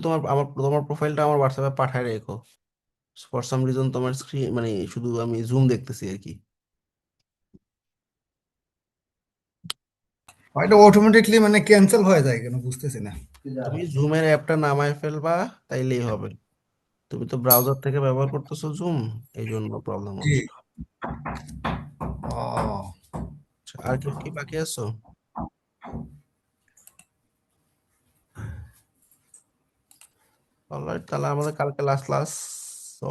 A: তোমার প্রোফাইলটা আমার হোয়াটসঅ্যাপে পাঠায় রেখো। ফর সাম রিজন তোমার স্ক্রিন মানে শুধু আমি জুম দেখতেছি আর কি।
G: এটা অটোমেটিকলি মানে ক্যান্সেল হয়ে যায় কেন বুঝতেছি না।
A: তুমি জুমের অ্যাপটা নামায় ফেলবা, তাইলেই হবে। তুমি তো ব্রাউজার থেকে ব্যবহার করতেছো জুম, এই জন্য প্রবলেম
G: জি।
A: হচ্ছে।
G: ও
A: আচ্ছা, আর কেউ কি বাকি আছো? অলরাইট, তাহলে আমাদের কালকে লাস্ট ক্লাস। সো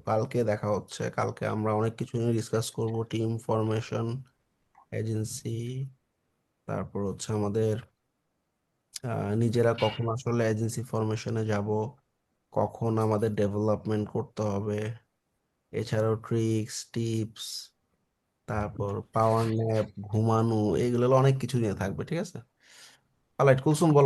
A: কালকে দেখা হচ্ছে, কালকে আমরা অনেক কিছু নিয়ে ডিসকাস করব, টিম ফরমেশন, এজেন্সি, তারপর হচ্ছে আমাদের নিজেরা কখন আসলে এজেন্সি ফরমেশনে যাব, কখন আমাদের ডেভেলপমেন্ট করতে হবে, এছাড়াও ট্রিক্স টিপস, তারপর পাওয়ার ন্যাপ, ঘুমানো, এগুলো অনেক কিছু নিয়ে থাকবে, ঠিক আছে? অলরাইট, কুলসুম বলো।